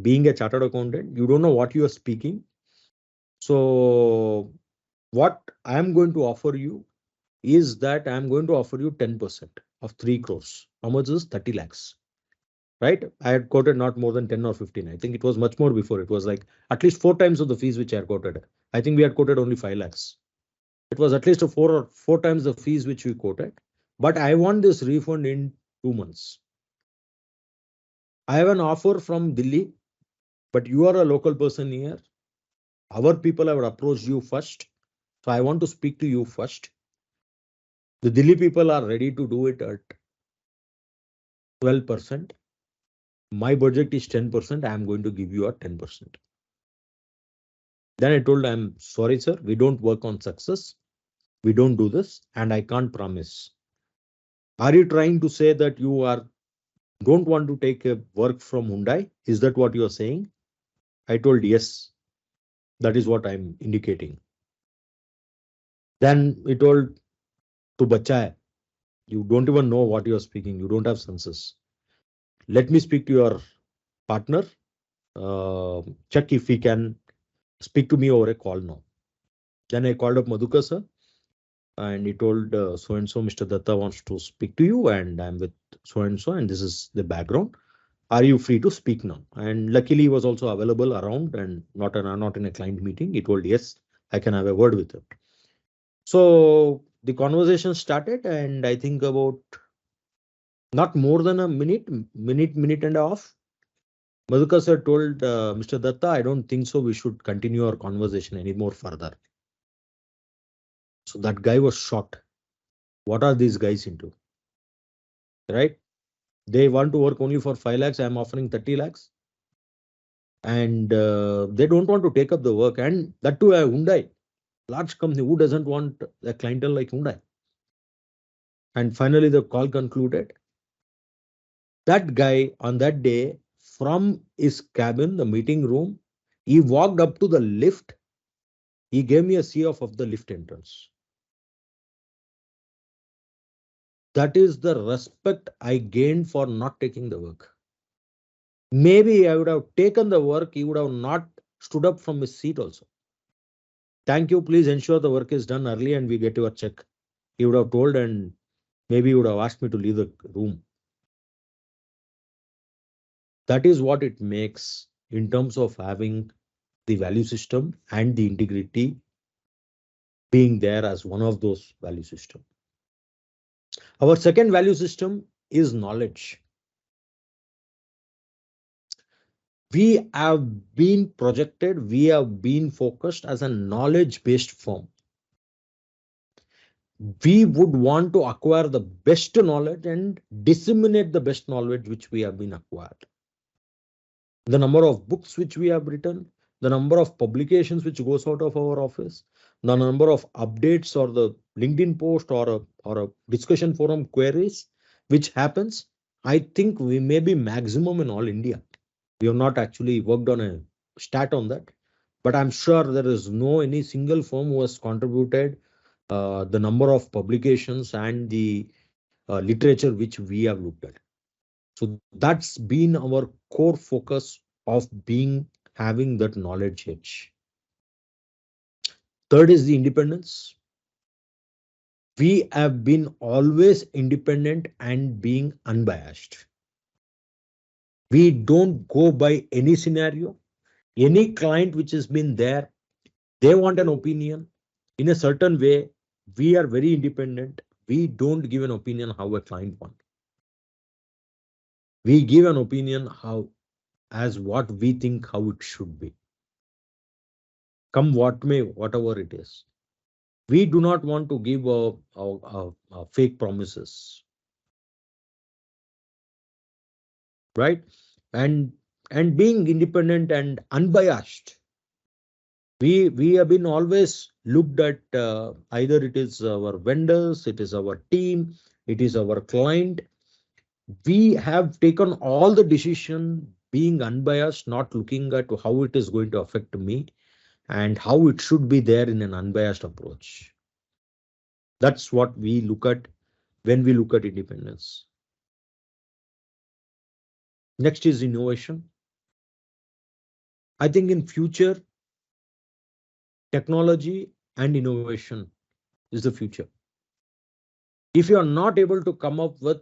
being a chartered accountant. You don't know what you are speaking. So what I am going to offer you is that I am going to offer you 10% of 3 crores. How much is 30 lakhs? Right? I had quoted not more than 10 or 15. I think it was much more before. It was like at least 4 times of the fees which I had quoted. I think we had quoted only 5 lakhs. It was at least a 4 times the fees which we quoted. But I want this refund in 2 months. I have an offer from Delhi, but you are a local person here. Our people have approached you first. So I want to speak to you first. The Delhi people are ready to do it at 12%. My budget is 10%. I am going to give you a 10%. Then I told, I'm sorry, sir. We don't work on success. We don't do this, and I can't promise. Are you trying to say that you don't want to take a work from Hyundai? Is that what you are saying? I told, yes, that is what I'm indicating. Then he told, to bacha hai. You don't even know what you are speaking. You don't have senses. Let me speak to your partner. Check if he can speak to me over a call now. Then I called up Madhukar sir, and he told so and so Mr. Datta wants to speak to you, and I'm with so and so, and this is the background. Are you free to speak now? And luckily he was also available around and not in a client meeting. He told, yes, I can have a word with him. So the conversation started, and I think about not more than a minute and a half, Madhukar sir told Mr. Datta, I don't think so. We should continue our conversation anymore further. So that guy was shocked. What are these guys into? Right? They want to work only for 5 lakhs. I'm offering 30 lakhs. And they don't want to take up the work. And that too, a Hyundai, large company, who doesn't want a clientele like Hyundai? And finally, the call concluded. That guy on that day, from his cabin, the meeting room, he walked up to the lift. He gave me a see-off of the lift entrance. That is the respect I gained for not taking the work. Maybe I would have taken the work, he would have not stood up from his seat also. Thank you, please ensure the work is done early and we get your check. He would have told, and maybe he would have asked me to leave the room. That is what it makes in terms of having the value system and the integrity being there as one of those value systems. Our second value system is knowledge. We have been projected, we have been focused as a knowledge-based firm. We would want to acquire the best knowledge and disseminate the best knowledge which we have been acquired. The number of books which we have written, the number of publications which goes out of our office, the number of updates or the LinkedIn post or a discussion forum queries which happens, I think we may be maximum in all India. We have not actually worked on a stat on that, but I'm sure there is no any single firm who has contributed the number of publications and the literature which we have looked at. So that's been our core focus of being having that knowledge edge. Third is the independence. We have been always independent and being unbiased. We don't go by any scenario. Any client which has been there, they want an opinion in a certain way. We are very independent. We don't give an opinion how a client wants. We give an opinion how as what we think how it should be. Come what may, whatever it is. We do not want to give a fake promises, right? And being independent and unbiased. We have been always looked at either it is our vendors, it is our team, it is our client. We have taken all the decision being unbiased, not looking at how it is going to affect me and how it should be there in an unbiased approach. That's what we look at when we look at independence. Next is innovation. I think in future, technology and innovation is the future. If you are not able to come up with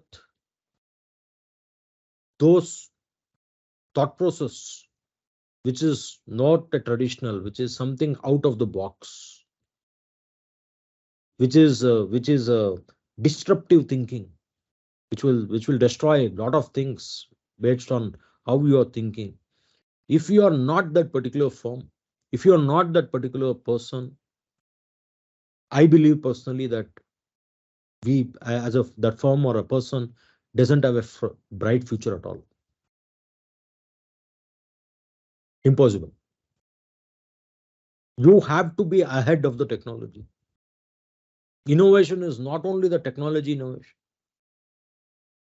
those thought process, which is not a traditional, which is something out of the box, which is a disruptive thinking, which will destroy a lot of things based on how you are thinking. If you are not that particular firm, if you are not that particular person, I believe personally that we as of that firm or a person doesn't have a bright future at all. Impossible. You have to be ahead of the technology. Innovation is not only the technology innovation.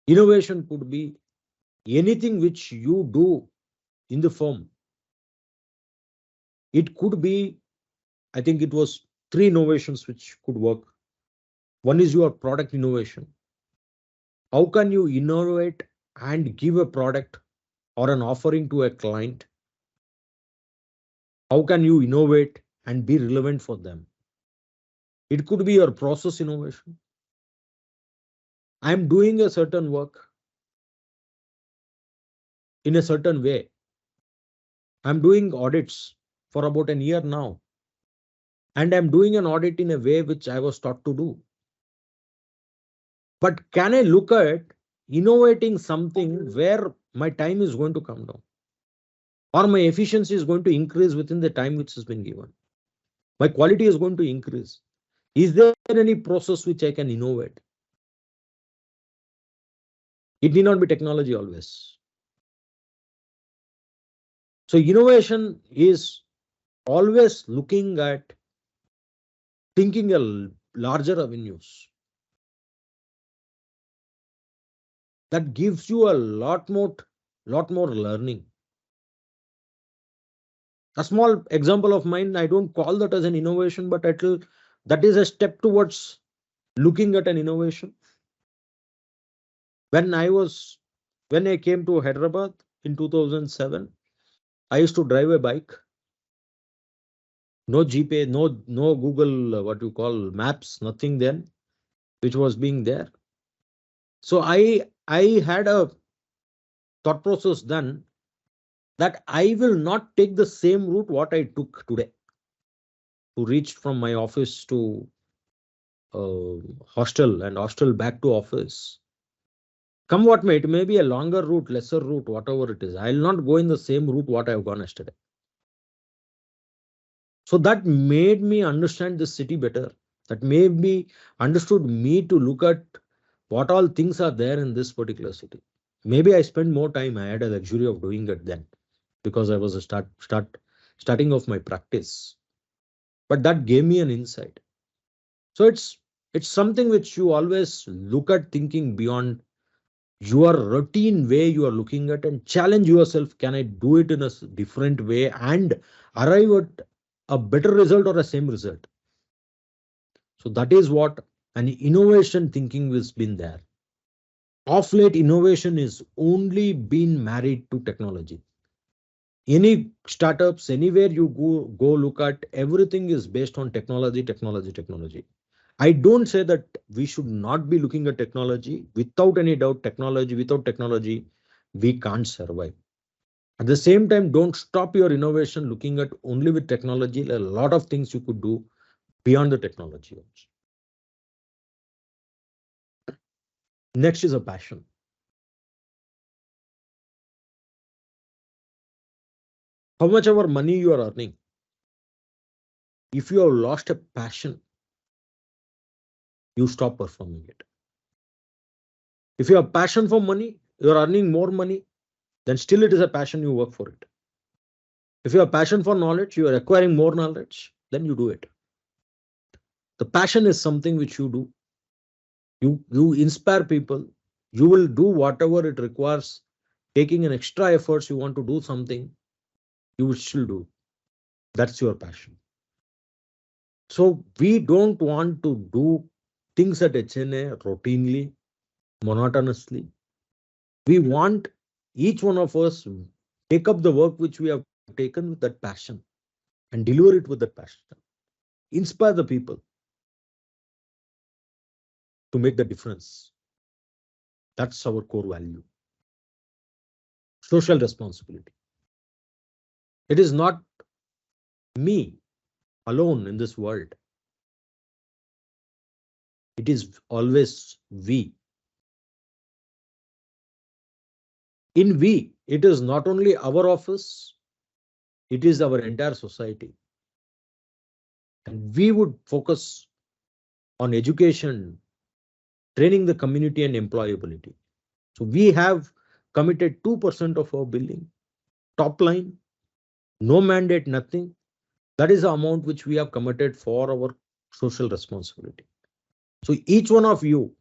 Innovation could be anything which you do in the firm. It could be, I think it was 3 innovations which could work. One is your product innovation. How can you innovate and give a product or an offering to a client? How can you innovate and be relevant for them? It could be your process innovation. I'm doing a certain work in a certain way. I'm doing audits for about a year now. And I'm doing an audit in a way which I was taught to do. But can I look at innovating something where my time is going to come down? Or my efficiency is going to increase within the time which has been given? My quality is going to increase. Is there any process which I can innovate? It need not be technology always. So innovation is always looking at thinking a larger avenues. That gives you a lot more learning. A small example of mine, I don't call that as an innovation, but that is a step towards looking at an innovation. When I came to Hyderabad in 2007, I used to drive a bike. No GPay, no Google, what you call maps, nothing then, which was being there. So I had a thought process then that I will not take the same route what I took today to reach from my office to hostel and hostel back to office. Come what may, it may be a longer route, lesser route, whatever it is. I will not go in the same route what I have gone yesterday. So that made me understand the city better. That made me understood me to look at what all things are there in this particular city. Maybe I spent more time. I had a luxury of doing it then because I was a starting of my practice. But that gave me an insight. So it's something which you always look at thinking beyond your routine way you are looking at and challenge yourself. Can I do it in a different way and arrive at a better result or a same result. So that is what an innovation thinking has been there. Of late, innovation is only been married to technology. Any startups, anywhere you go look at, everything is based on technology, technology, technology. I don't say that we should not be looking at technology. Without any doubt, technology, without technology, we can't survive. At the same time, don't stop your innovation looking at only with technology. A lot of things you could do beyond the technology also. Next is a passion. How much ever money you are earning, if you have lost a passion, you stop performing it. If you have passion for money, you're earning more money, then still it is a passion, you work for it. If you have passion for knowledge, you are acquiring more knowledge, then you do it. The passion is something which you do. You inspire people. You will do whatever it requires. Taking an extra efforts, you want to do something, you will still do. That's your passion. So we don't want to do things at HNA routinely, monotonously. We want each one of us take up the work which we have taken with that passion and deliver it with that passion. Inspire the people to make the difference. That's our core value. Social responsibility. It is not me alone in this world. It is always we. In we, it is not only our office, it is our entire society. And we would focus on education, training the community and employability. So we have committed 2% of our billing, top line, no mandate, nothing. That is the amount which we have committed for our social responsibility. So each one of you,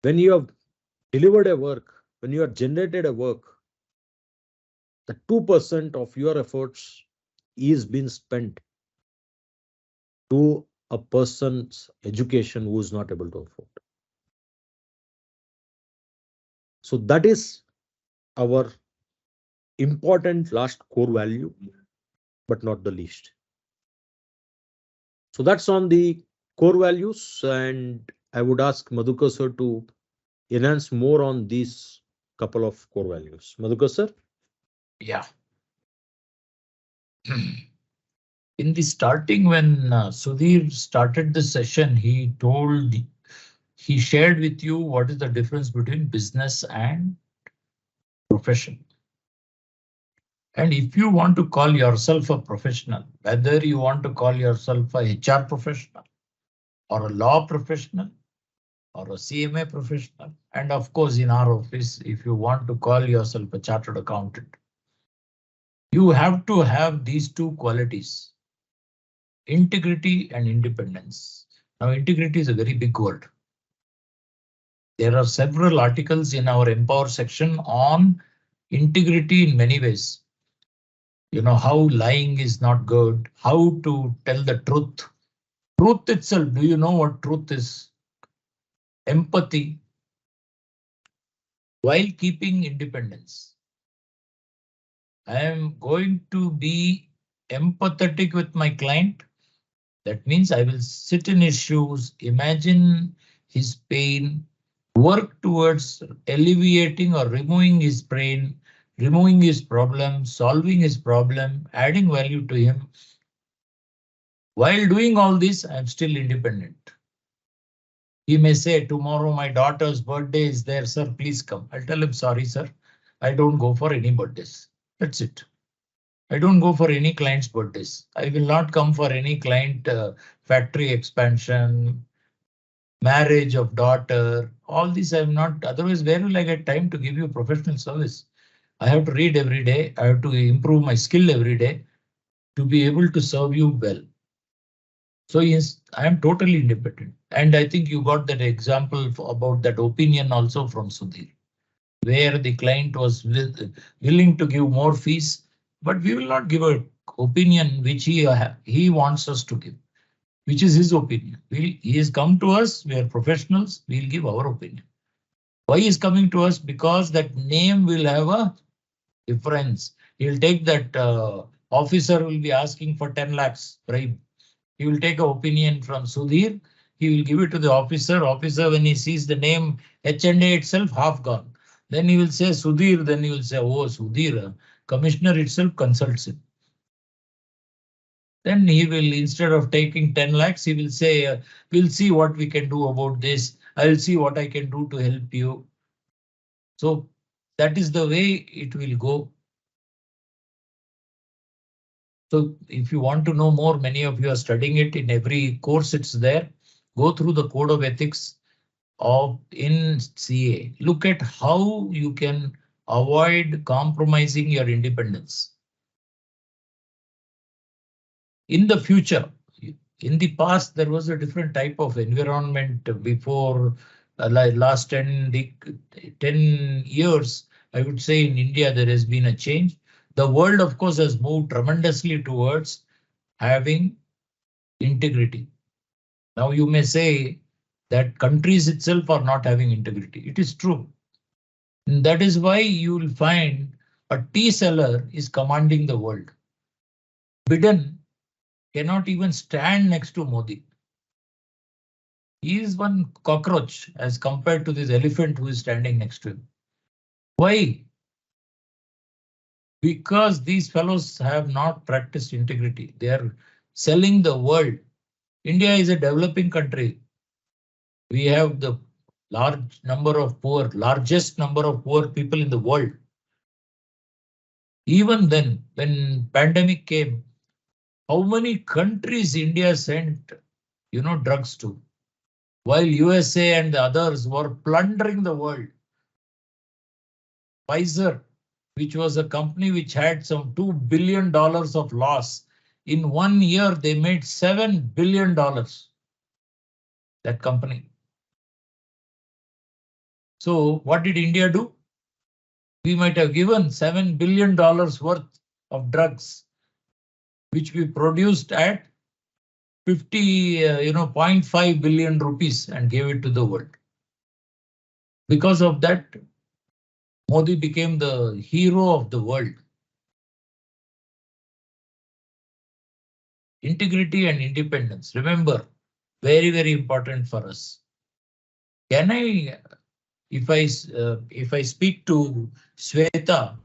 when you have delivered a work, when you have generated a work, the 2% of your efforts is being spent to a person's education who is not able to afford. So that is our important last core value, but not the least. So that's on the core values, and I would ask Madhukar sir to enhance more on these couple of core values. Madhukar sir? Yeah. In the starting, when Sudhir started the session, he shared with you what is the difference between business and profession. And if you want to call yourself a professional, whether you want to call yourself a HR professional or a law professional or a CMA professional, and of course in our office, if you want to call yourself a chartered accountant, you have to have these two qualities: integrity and independence. Now, integrity is a very big word. There are several articles in our Empower section on integrity in many ways. You know, how lying is not good, how to tell the truth. Truth itself, do you know what truth is? Empathy while keeping independence. I am going to be empathetic with my client. That means I will sit in his shoes, imagine his pain, work towards alleviating or removing his pain, removing his problem, solving his problem, adding value to him. While doing all this, I'm still independent. He may say, tomorrow my daughter's birthday is there, sir, please come. I'll tell him, sorry, sir, I don't go for any birthdays. That's it. I don't go for any client's birthdays. I will not come for any client factory expansion, marriage of daughter, all this I'm not. Otherwise, where will I get time to give you professional service? I have to read every day. I have to improve my skill every day to be able to serve you well. So yes, I am totally independent. And I think you got that example about that opinion also from Sudhir, where the client was willing to give more fees, but we will not give a opinion which he wants us to give, which is his opinion. He has come to us, we are professionals, we'll give our opinion. Why is coming to us? Because that name will have a difference. He'll take that officer will be asking for 10 lakhs bribe. He will take an opinion from Sudhir. He will give it to the officer. Officer, when he sees the name HNA itself, half gone. Then he will say Sudhir. Then he will say, oh, Sudhir. Commissioner itself consults him. Then he will, instead of taking 10 lakhs, he will say, we'll see what we can do about this. I'll see what I can do to help you. So that is the way it will go. So if you want to know more, many of you are studying it in every course, it's there. Go through the code of ethics in CA. Look at how you can avoid compromising your independence. In the future, in the past, there was a different type of environment before like last 10 years. I would say in India, there has been a change. The world, of course, has moved tremendously towards having integrity. Now you may say that countries itself are not having integrity. It is true. And that is why you will find a tea seller is commanding the world. Biden cannot even stand next to Modi. He is one cockroach as compared to this elephant who is standing next to him. Why? Because these fellows have not practiced integrity. They are selling the world. India is a developing country. We have the largest number of poor people in the world. Even then, when pandemic came, how many countries India sent, drugs to? While USA and the others were plundering the world. Pfizer, which was a company which had some $2 billion of loss, in 1 year they made $7 billion. That company. So what did India do? We might have given $7 billion worth of drugs, which we produced at 0.5 billion rupees and gave it to the world. Because of that, Modi became the hero of the world. Integrity and independence. Remember, very, very important for us. Can I, if I speak to Sweta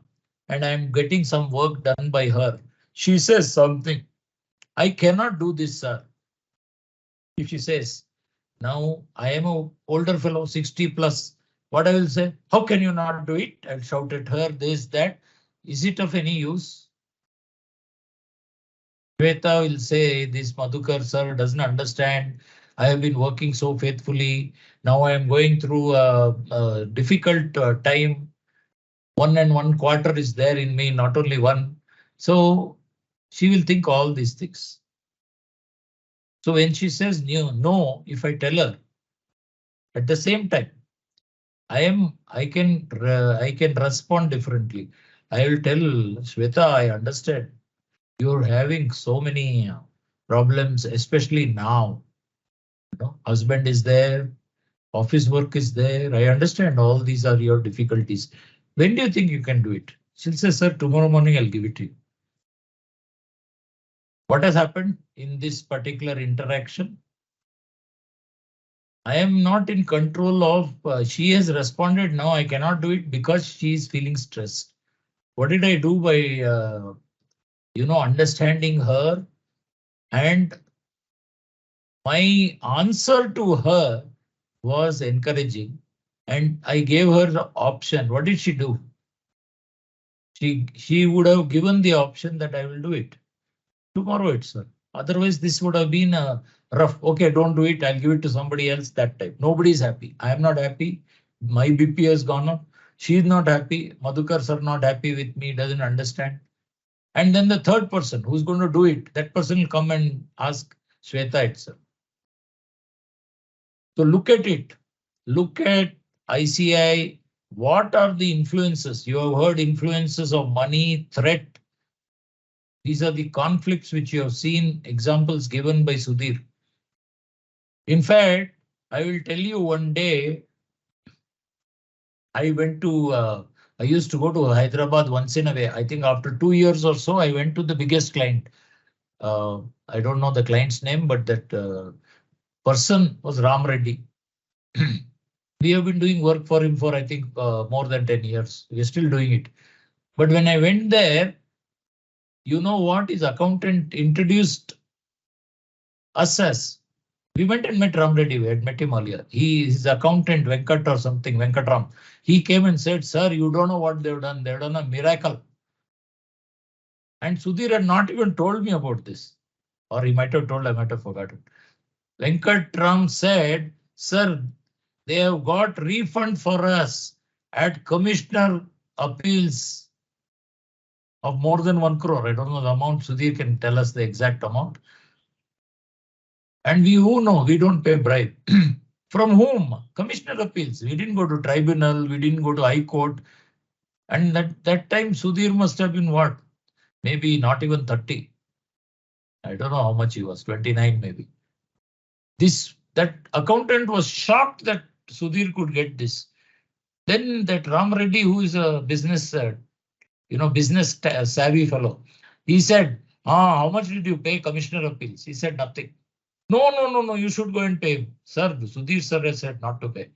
and I'm getting some work done by her, she says something, I cannot do this, sir. If she says, now I am an older fellow, 60 plus, what I will say, how can you not do it? I'll shout at her, this, that. Is it of any use? Shweta will say, this Madhukar sir doesn't understand. I have been working so faithfully. Now I am going through a difficult time. 1 1/4 is there in me, not only one. So she will think all these things. So when she says no, if I tell her at the same time, I can respond differently. I will tell Shweta, I understand. You're having so many problems, especially now. Husband is there, office work is there. I understand all these are your difficulties. When do you think you can do it? She'll say, sir, tomorrow morning I'll give it to you. What has happened in this particular interaction? I am not in control of, she has responded, no, I cannot do it because she is feeling stressed. What did I do by, understanding her? And my answer to her was encouraging and I gave her the option. What did she do? She would have given the option that I will do it tomorrow itself. Otherwise, this would have been a rough. Okay, don't do it. I'll give it to somebody else that type. Nobody's happy. I am not happy. My BP has gone up. She's not happy. Madhukar sir not happy with me. Doesn't understand. And then the third person who's going to do it, that person will come and ask Shweta itself. So look at it. Look at ICI. What are the influences? You have heard influences of money, threat. These are the conflicts which you have seen examples given by Sudhir. In fact, I will tell you one day, I used to go to Hyderabad once in a way. I think after 2 years or so, I went to the biggest client. I don't know the client's name, but that person was Ram Reddy. We have been doing work for him for, I think, more than 10 years. We're still doing it. But when I went there, you know what? His accountant introduced us as. We went and met Ram Reddy. We had met him earlier. His accountant, Venkat or something, Venkatram. He came and said, sir, you don't know what they've done. They've done a miracle. And Sudhir had not even told me about this. Or he might have told, I might have forgotten. Venkatram said, sir, they have got refund for us at Commissioner Appeals of more than 1 crore. I don't know the amount. Sudhir can tell us the exact amount. And we who know, we don't pay bribe. From whom? Commissioner Appeals. We didn't go to tribunal. We didn't go to High Court. And that time Sudhir must have been what? Maybe not even 30. I don't know how much he was, 29 maybe. That accountant was shocked that Sudhir could get this. Then that Ram Reddy, who is a business, business savvy fellow, he said, how much did you pay Commissioner Appeals? He said nothing. No, you should go and pay him. Sir, Sudhir sir has said not to pay.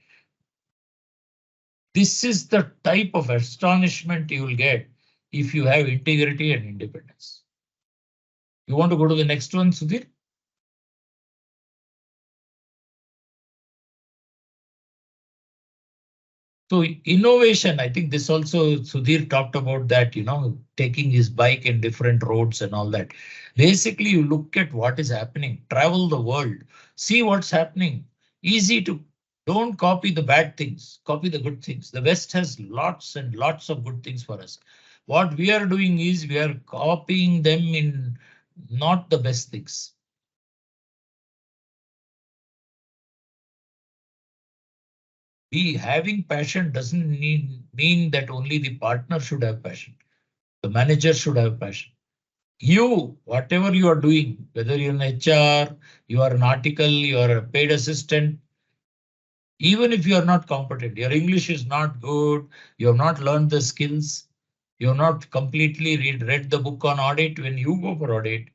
This is the type of astonishment you will get if you have integrity and independence. You want to go to the next one, Sudhir? So innovation, I think this also Sudhir talked about that, taking his bike in different roads and all that. Basically, you look at what is happening, travel the world, see what's happening. Easy to don't copy the bad things, copy the good things. The West has lots and lots of good things for us. What we are doing is we are copying them in not the best things. Having passion doesn't mean that only the partner should have passion. The manager should have passion. You, whatever you are doing, whether you're an HR, you are an article, you are a paid assistant, even if you are not competent, your English is not good, you have not learned the skills, you have not completely read the book on audit. When you go for audit,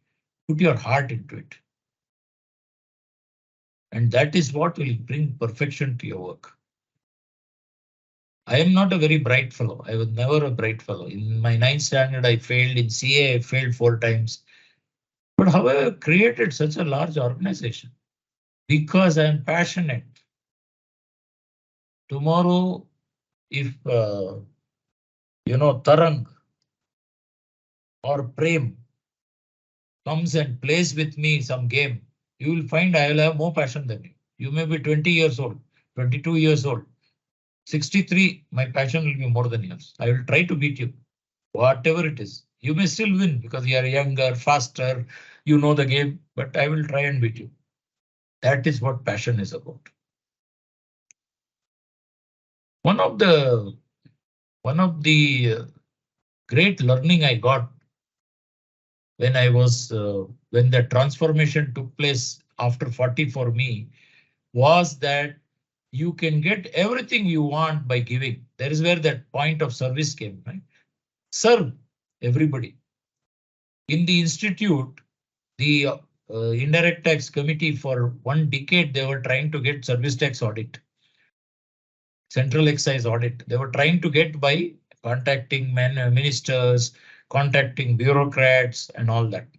put your heart into it. And that is what will bring perfection to your work. I am not a very bright fellow. I was never a bright fellow. In my 9th standard, I failed. In CA, I failed 4 times. But however, created such a large organization because I am passionate. Tomorrow, if Tarang or Prem comes and plays with me some game, you will find I will have more passion than you. You may be 20 years old, 22 years old. 63, my passion will be more than yours. I will try to beat you, whatever it is. You may still win because you are younger, faster, you know the game, but I will try and beat you. That is what passion is about. One of the great learning I got when when the transformation took place after 40 for me was that you can get everything you want by giving. That is where that point of service came, right? Serve everybody. In the institute, the indirect tax committee for 1 decade, they were trying to get service tax audit, central excise audit. They were trying to get by contacting ministers, contacting bureaucrats and all that.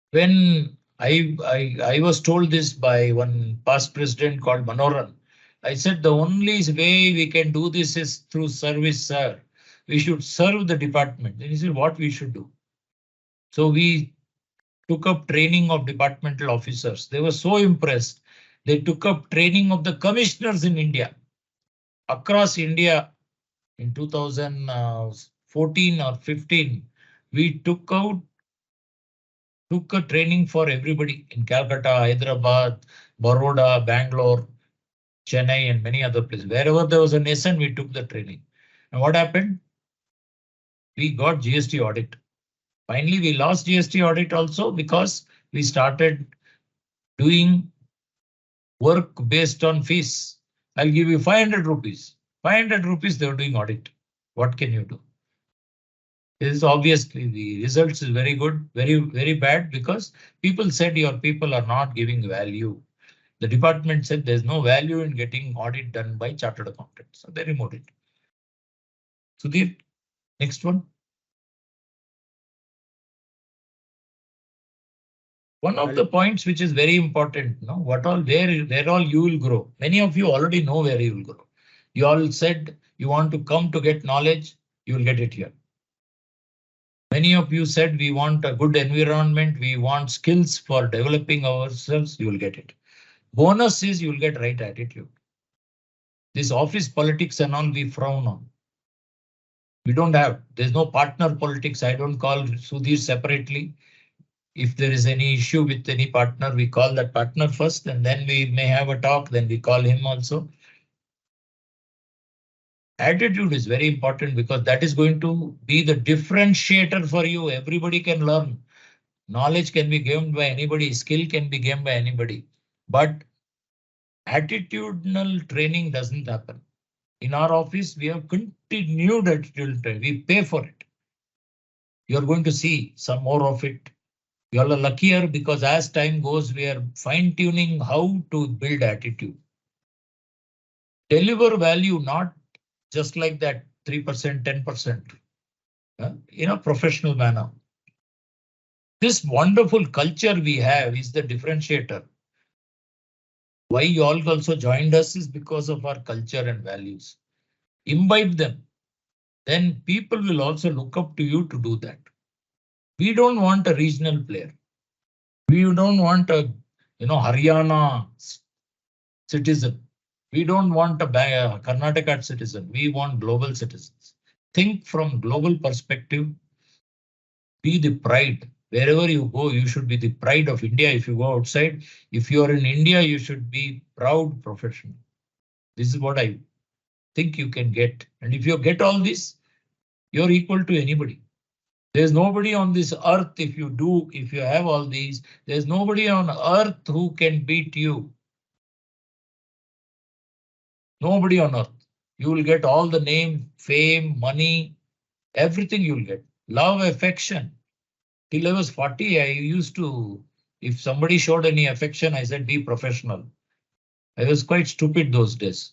When I was told this by one past president called Manoran, I said the only way we can do this is through service, sir. We should serve the department. And he said what we should do. So we took up training of departmental officers. They were so impressed. They took up training of the commissioners in India. Across India in 2014 or 15, we took a training for everybody in Calcutta, Hyderabad, Baroda, Bangalore, Chennai and many other places. Wherever there was a nation, we took the training. And what happened? we got GST audit. Finally, we lost GST audit also because we started doing work based on fees. I'll give you 500 rupees. 500 rupees they were doing audit. What can you do? This is obviously the results is very good, very bad because people said your people are not giving value. The department said there's no value in getting audit done by chartered accountants, so they removed it. Sudhir, next one. One of the points which is very important, no, where all you will grow. Many of you already know where you will grow. You all said you want to come to get knowledge, you will get it here. Many of you said we want a good environment, we want skills for developing ourselves, you will get it. Bonus is you will get right attitude. This office politics and all we frown on. We don't have, there's no partner politics. I don't call Sudhir separately. If there is any issue with any partner, we call that partner first and then we may have a talk, then we call him also. Attitude is very important because that is going to be the differentiator for you. Everybody can learn. Knowledge can be given by anybody, skill can be given by anybody, but attitudinal training doesn't happen. In our office, we have continued attitudinal training. We pay for it. You're going to see some more of it. You all are luckier because as time goes, we are fine tuning how to build attitude. Deliver value, not just like that 3%, 10%, in a professional manner. This wonderful culture we have is the differentiator. Why you all also joined us is because of our culture and values. Imbibe them. Then people will also look up to you to do that. We don't want a regional player. We don't want a, Haryana citizen. We don't want a Karnataka citizen. We want global citizens. Think from global perspective. Be the pride. Wherever you go, you should be the pride of India. If you go outside, if you are in India, you should be proud professional. This is what I think you can get. And if you get all this, you're equal to anybody. There's nobody on this earth, if you have all these, there's nobody on earth who can beat you. Nobody on earth. You will get all the name, fame, money, everything you will get. Love, affection. Till I was 40, I used to, if somebody showed any affection, I said, be professional. I was quite stupid those days.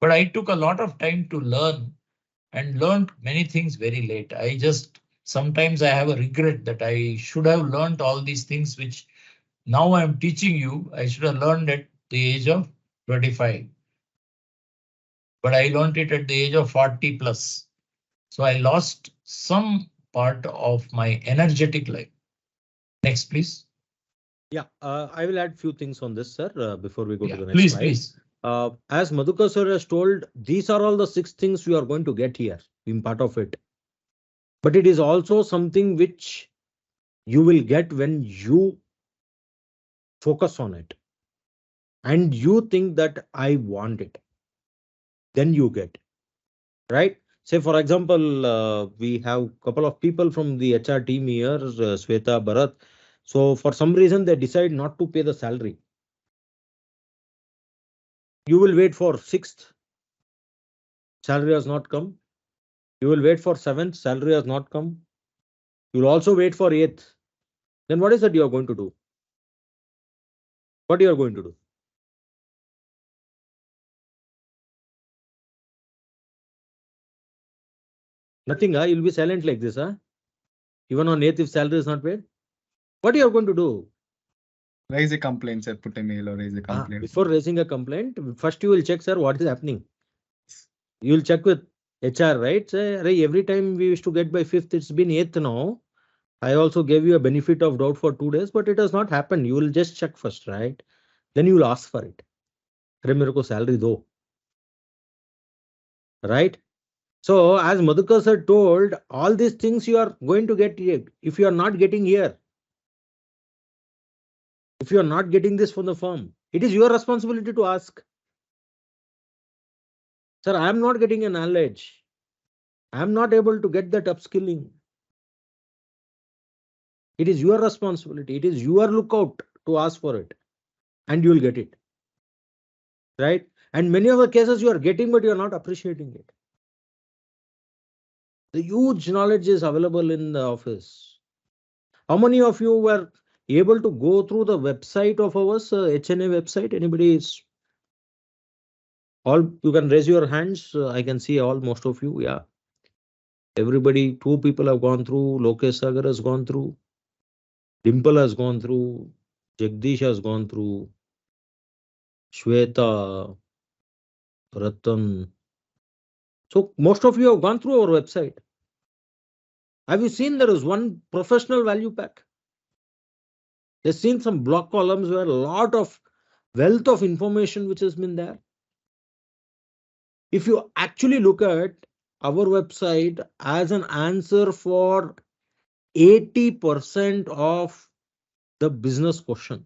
But I took a lot of time to learn and learned many things very late. Sometimes I have a regret that I should have learned all these things, which now I am teaching you. I should have learned at the age of 25. But I learned it at the age of 40 plus. So I lost some part of my energetic life. Next, please. Yeah, I will add few things on this, sir, before we go to the next please, slide. Please. As Madhukar sir has told, these are all the 6 things you are going to get here in part of it. But it is also something which you will get when you focus on it and you think that I want it. Then you get, right? Say, for example, we have a couple of people from the HR team here, Sweta, Bharat. So for some reason, they decide not to pay the salary. You will wait for 6th. Salary has not come. You will wait for 7th. Salary has not come. You will also wait for 8th. Then what is that you are going to do? What you are going to do? Nothing, huh? You'll be silent like this, huh? Even on 8th, if salary is not paid, what you are going to do? Raise a complaint, sir. Put a mail or raise a complaint. Before raising a complaint, first you will check, sir, what is happening. You will check with HR, right? Say, every time we used to get by 5th, it's been 8th now. I also gave you a benefit of doubt for 2 days, but it has not happened. You will just check first, right? Then you will ask for it. Mere ko salary do. Right? So as Madhukar sir told, all these things you are going to get here. If you are not getting here, if you are not getting this from the firm, it is your responsibility to ask. Sir, I am not getting a knowledge. I'm not able to get that upskilling. It is your responsibility. It is your lookout to ask for it, and you will get it. Right? And many of the cases you are getting, but you are not appreciating it. The huge knowledge is available in the office. How many of you were able to go through the website of ours, HNA website? Anybody is? All you can raise your hands. I can see all most of you. Yeah. Everybody, 2 people have gone through. Lokesh Sagar has gone through. Dimple has gone through. Jagdish has gone through. Shweta, Ratan. So most of you have gone through our website. Have you seen there is one professional value pack? You've seen some block columns where a lot of wealth of information which has been there. If you actually look at our website as an answer for 80% of the business question,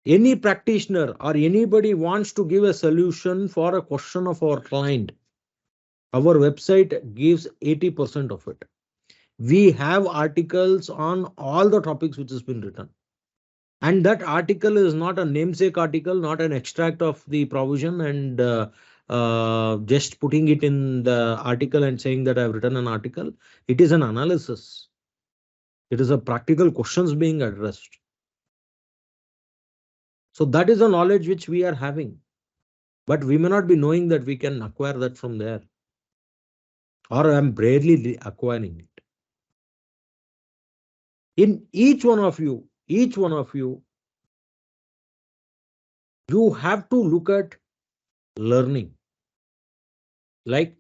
any practitioner or anybody wants to give a solution for a question of our client, our website gives 80% of it. We have articles on all the topics which has been written. And that article is not a namesake article, not an extract of the provision and just putting it in the article and saying that I've written an article. It is an analysis. It is a practical questions being addressed. So that is the knowledge which we are having. But we may not be knowing that we can acquire that from there. Or I'm barely acquiring it. In each one of you, you have to look at learning. Like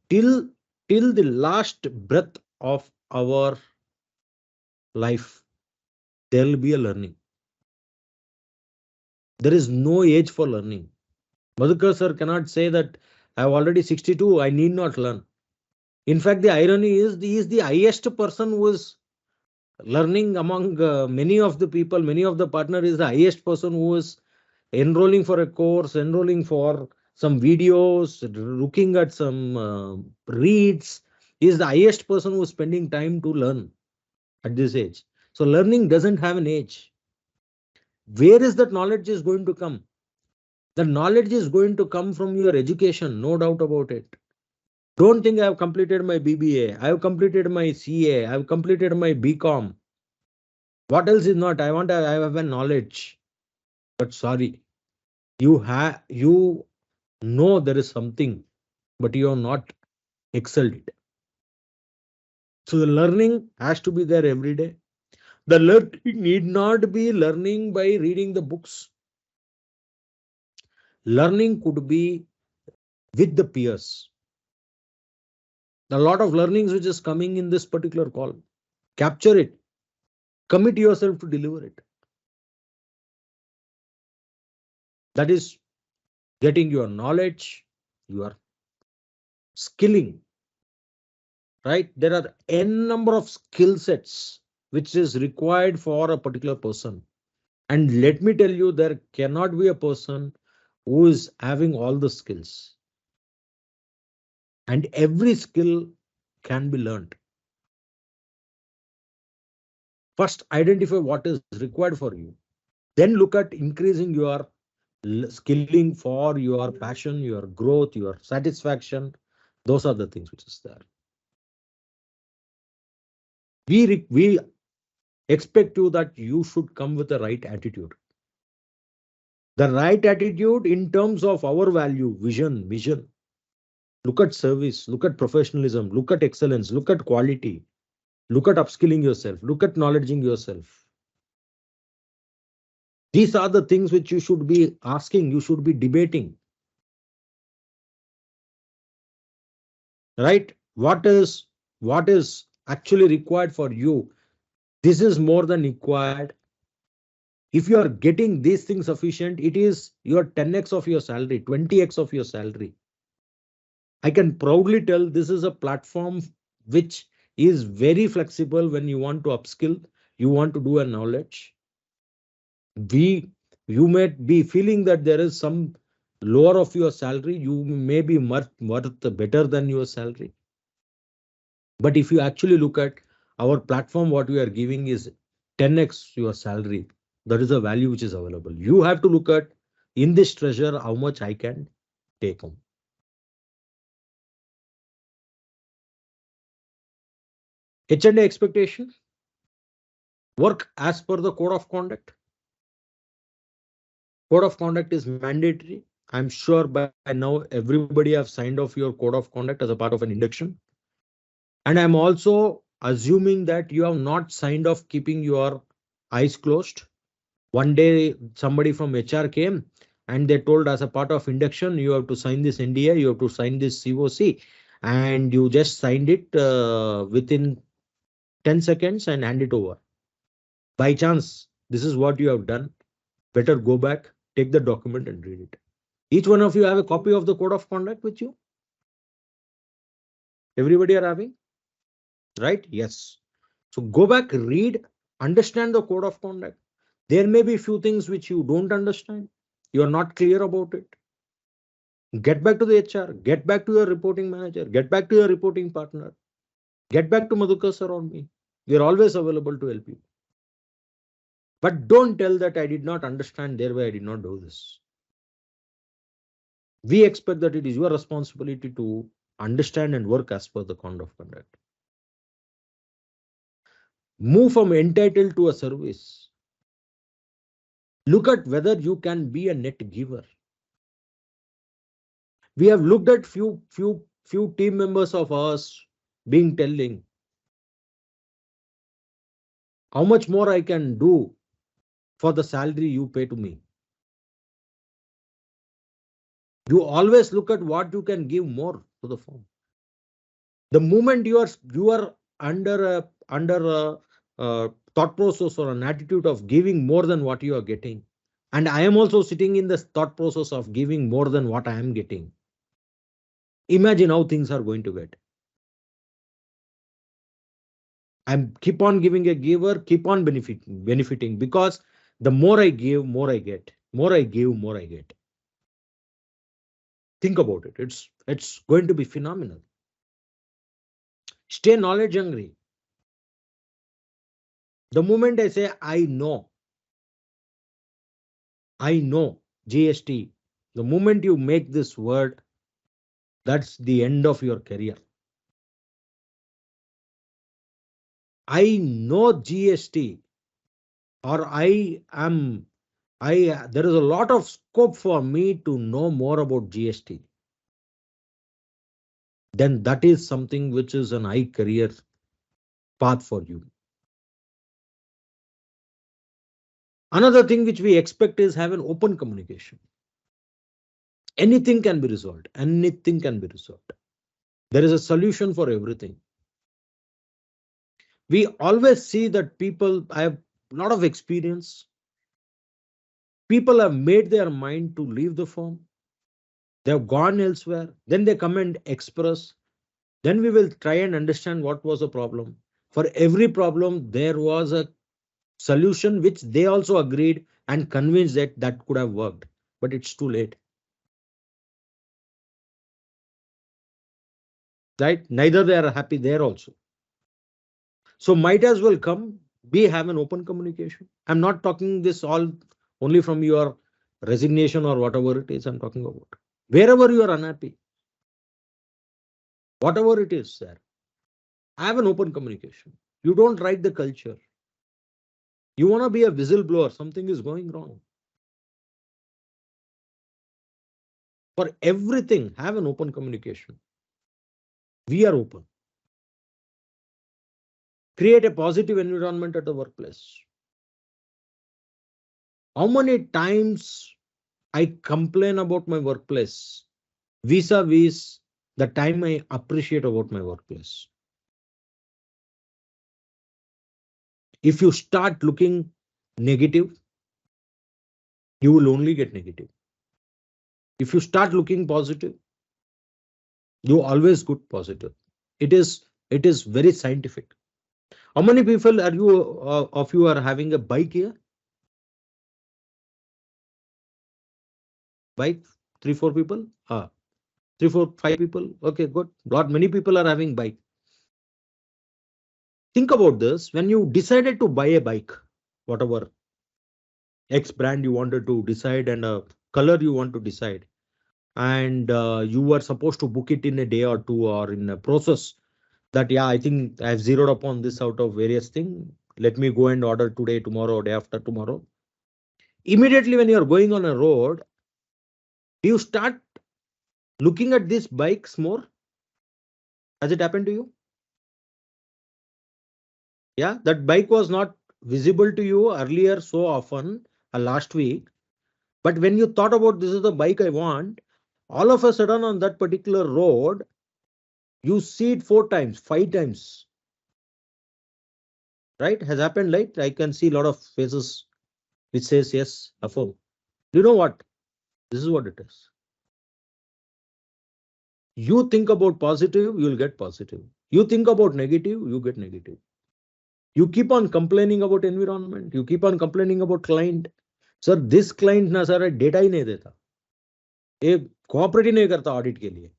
till the last breath of our life, there will be a learning. There is no age for learning. Madhukar sir cannot say that I have already 62, I need not learn. In fact, the irony is he is the highest person who is learning among many of the people, many of the partner is the highest person who is enrolling for a course, enrolling for some videos, looking at some reads. He is the highest person who is spending time to learn at this age. So learning doesn't have an age. Where is that knowledge is going to come? The knowledge is going to come from your education, no doubt about it. Don't think I have completed my BBA, I have completed my CA, I have completed my BCom. What else is not? I have a knowledge. But sorry, you know there is something, but you have not excelled it. So the learning has to be there every day. The learning need not be learning by reading the books. Learning could be with the peers. A lot of learnings which is coming in this particular call. Capture it. Commit yourself to deliver it. That is getting your knowledge, your skilling. Right? There are n number of skill sets which is required for a particular person. And let me tell you, there cannot be a person who is having all the skills. And every skill can be learned. First, identify what is required for you. Then look at increasing your skilling for your passion, your growth, your satisfaction. Those are the things which is there. We expect you that you should come with the right attitude. The right attitude in terms of our value, vision. Look at service, look at professionalism, look at excellence, look at quality, look at upskilling yourself, look at knowledging yourself. These are the things which you should be asking, you should be debating. Right? What is actually required for you? This is more than required. If you are getting these things sufficient, it is your 10x of your salary, 20x of your salary. I can proudly tell this is a platform which is very flexible when you want to upskill, you want to do a knowledge. You may be feeling that there is some lower of your salary, you may be worth better than your salary. But if you actually look at our platform, what we are giving is 10x your salary. That is a value which is available. You have to look at in this treasure how much I can take home. HNA expectation, work as per the code of conduct. Code of conduct is mandatory. I'm sure by now everybody have signed off your code of conduct as a part of an induction. And I'm also assuming that you have not signed off keeping your eyes closed. One day somebody from HR came and they told as a part of induction, you have to sign this NDA, you have to sign this COC, and you just signed it within 10 seconds and hand it over. By chance, this is what you have done. Better go back, take the document and read it. Each one of you have a copy of the code of conduct with you? Everybody are having? Right? Yes. So go back, read, understand the code of conduct. There may be few things which you don't understand. You are not clear about it. Get back to the HR, get back to your reporting manager, get back to your reporting partner, get back to Madhukar sir on me. We are always available to help you. But don't tell that I did not understand, thereby I did not do this. We expect that it is your responsibility to understand and work as per the code of conduct. Move from entitled to a service. Look at whether you can be a net giver. We have looked at few team members of ours being telling how much more I can do for the salary you pay to me. You always look at what you can give more to the firm. The moment you are under a thought process or an attitude of giving more than what you are getting, and I am also sitting in the thought process of giving more than what I am getting, imagine how things are going to get. I'm keep on giving a giver, keep on benefiting, because the more I give, more I get. More I give, more I get. Think about it. It's going to be phenomenal. Stay knowledge hungry. The moment I say I know GST, the moment you make this word, that's the end of your career. I know GST, or there is a lot of scope for me to know more about GST. Then that is something which is an high career path for you. Another thing which we expect is have an open communication. Anything can be resolved. Anything can be resolved. There is a solution for everything. We always see that people, I have a lot of experience. People have made their mind to leave the firm. They have gone elsewhere. Then they come and express. Then we will try and understand what was the problem. For every problem, there was a solution which they also agreed and convinced that that could have worked. But it's too late. Right? Neither they are happy there also. So might as well come, have an open communication. I'm not talking this all only from your resignation or whatever it is I'm talking about. Wherever you are unhappy, whatever it is, sir, have an open communication. You don't write the culture. You want to be a whistleblower, something is going wrong. For everything, have an open communication. We are open. Create a positive environment at the workplace. How many times I complain about my workplace vis-a-vis the time I appreciate about my workplace? If you start looking negative, you will only get negative. If you start looking positive, you always get positive. It is very scientific. How many people are you of you are having a bike here? Bike? 3, 4 people? 3, 4, 5 people. Okay, good. Not many people are having bike. Think about this. When you decided to buy a bike, whatever X brand you wanted to decide and a color you want to decide, and you were supposed to book it in a day or two or in a process that, yeah, I think I've zeroed upon this out of various things. Let me go and order today, tomorrow, day after tomorrow. Immediately when you're going on a road, you start looking at these bikes more. Has it happened to you? Yeah, that bike was not visible to you earlier so often, last week. But when you thought about this is the bike I want, all of a sudden on that particular road, you see it 4 times, 5 times. Right? Has happened, right? I can see a lot of faces which says yes, affirm. You know what? This is what it is. You think about positive, you'll get positive. You think about negative, you get negative. You keep on complaining about environment. You keep on complaining about client. Sir, this client ना सारा data ही नहीं देता. ये cooperate ही नहीं करता audit के लिए.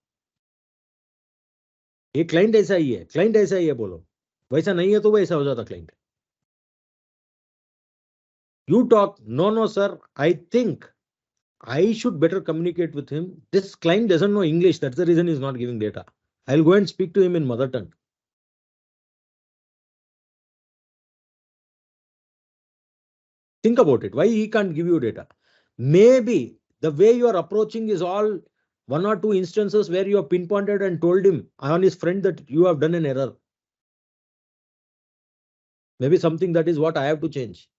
ये क्लाइंट ऐसा ही है, क्लाइंट ऐसा ही है बोलो. वैसा नहीं है तो वैसा हो जाता client. You talk, no sir, I think I should better communicate with him. This client doesn't know English. That's the reason he's not giving data. I'll go and speak to him in mother tongue. Think about it. Why he can't give you data? Maybe the way you are approaching is all 1 or 2 instances where you have pinpointed and told him on his friend that you have done an error. Maybe something that is what I have to change.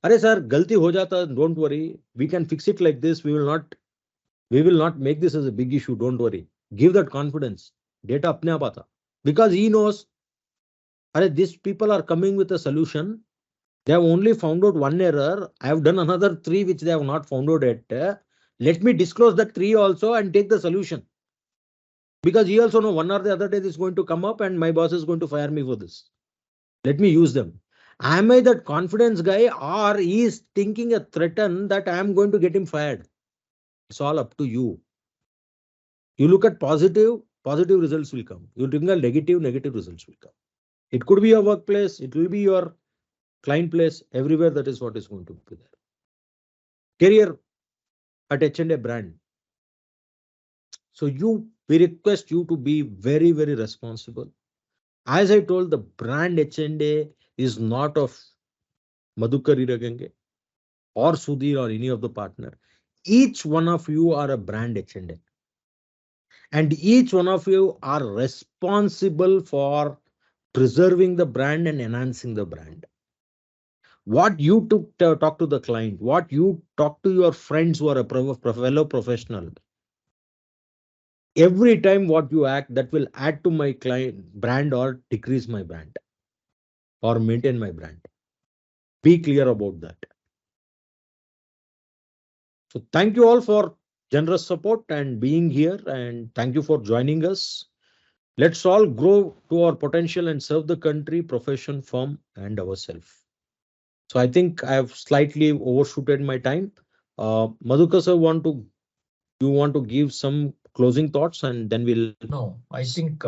Arey sir, galti ho jata, don't worry. We can fix it like this. We will not make this as a big issue. Don't worry. Give that confidence. Data apne aap aata. Because he knows, arey, these people are coming with a solution. They have only found out 1 error. I have done another 3 which they have not found out yet. Let me disclose that 3 also and take the solution. Because he also know 1 or the other day this is going to come up and my boss is going to fire me for this. Let me use them. Am I that confidence guy, or he is thinking a threaten that I am going to get him fired? It's all up to you. You look at positive results will come. You think at negative results will come. It could be your workplace, it will be your client place, everywhere that is what is going to be there. Career at HNA brand. So we request you to be very, very responsible. As I told, the brand HNA is not of Madhukar Iragenge or Sudhir or any of the partner. Each one of you are a brand HNA. And each one of you are responsible for preserving the brand and enhancing the brand. What you talk to the client, what you talk to your friends who are a fellow professional, every time what you act, that will add to my client brand or decrease my brand or maintain my brand. Be clear about that. So thank you all for generous support and being here, and thank you for joining us. Let's all grow to our potential and serve the country, profession, firm, and ourselves. So I think I have slightly overshooted my time. Madhukar sir, you want to give some closing thoughts, and then we'll. No, I think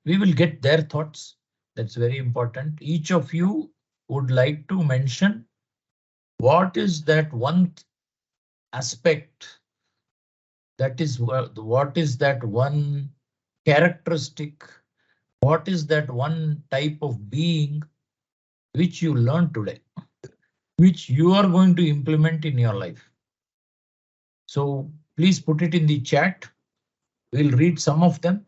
we will get their thoughts. That's very important. Each of you would like to mention what is that one aspect, that is what is that one characteristic, what is that one type of being which you learned today, which you are going to implement in your life. So please put it in the chat. We'll read some of them.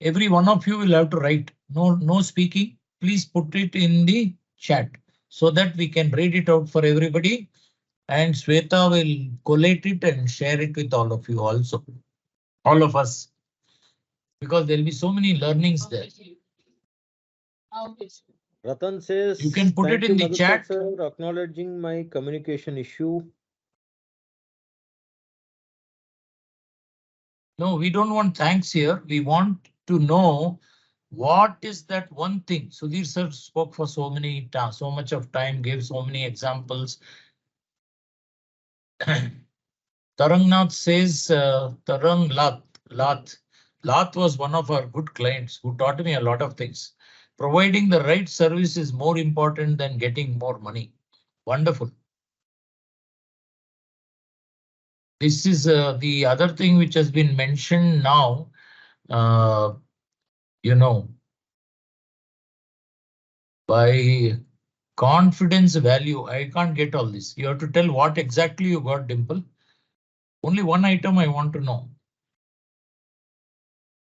Every one of you will have to write. No speaking. Please put it in the chat so that we can read it out for everybody. And Sweta will collate it and share it with all of you also. All of us. Because there'll be so many learnings there. Ratan says you can put it in the chat. Sir, acknowledging my communication issue. No, we don't want thanks here. We want to know what is that one thing. Sudhir sir spoke for so much of time, gave so many examples. Tarangnath says, Tarang Lath was one of our good clients who taught me a lot of things. Providing the right service is more important than getting more money. Wonderful. This is the other thing which has been mentioned now. You know, by confidence value, I can't get all this. You have to tell what exactly you got, Dimple. Only one item I want to know.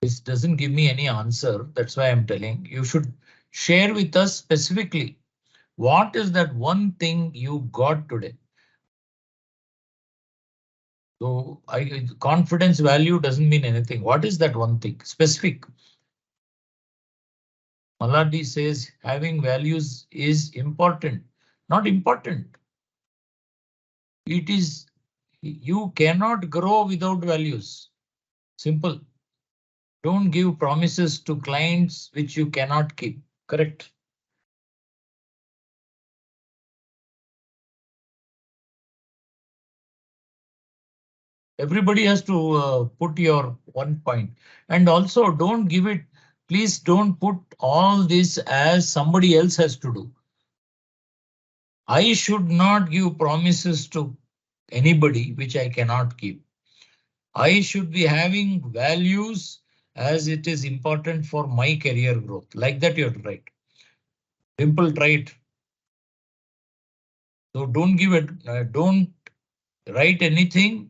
This doesn't give me any answer. That's why I'm telling you should share with us specifically. What is that one thing you got today? So confidence value doesn't mean anything. What is that one thing specific? Maladi says having values is important. Not important. It is, you cannot grow without values. Simple. Don't give promises to clients which you cannot keep. Correct. Everybody has to put your one point, and also don't give it. Please don't put all this as somebody else has to do. I should not give promises to anybody which I cannot keep. I should be having values as it is important for my career growth. Like that you have to write. Simple, try it. So don't give it, don't write anything.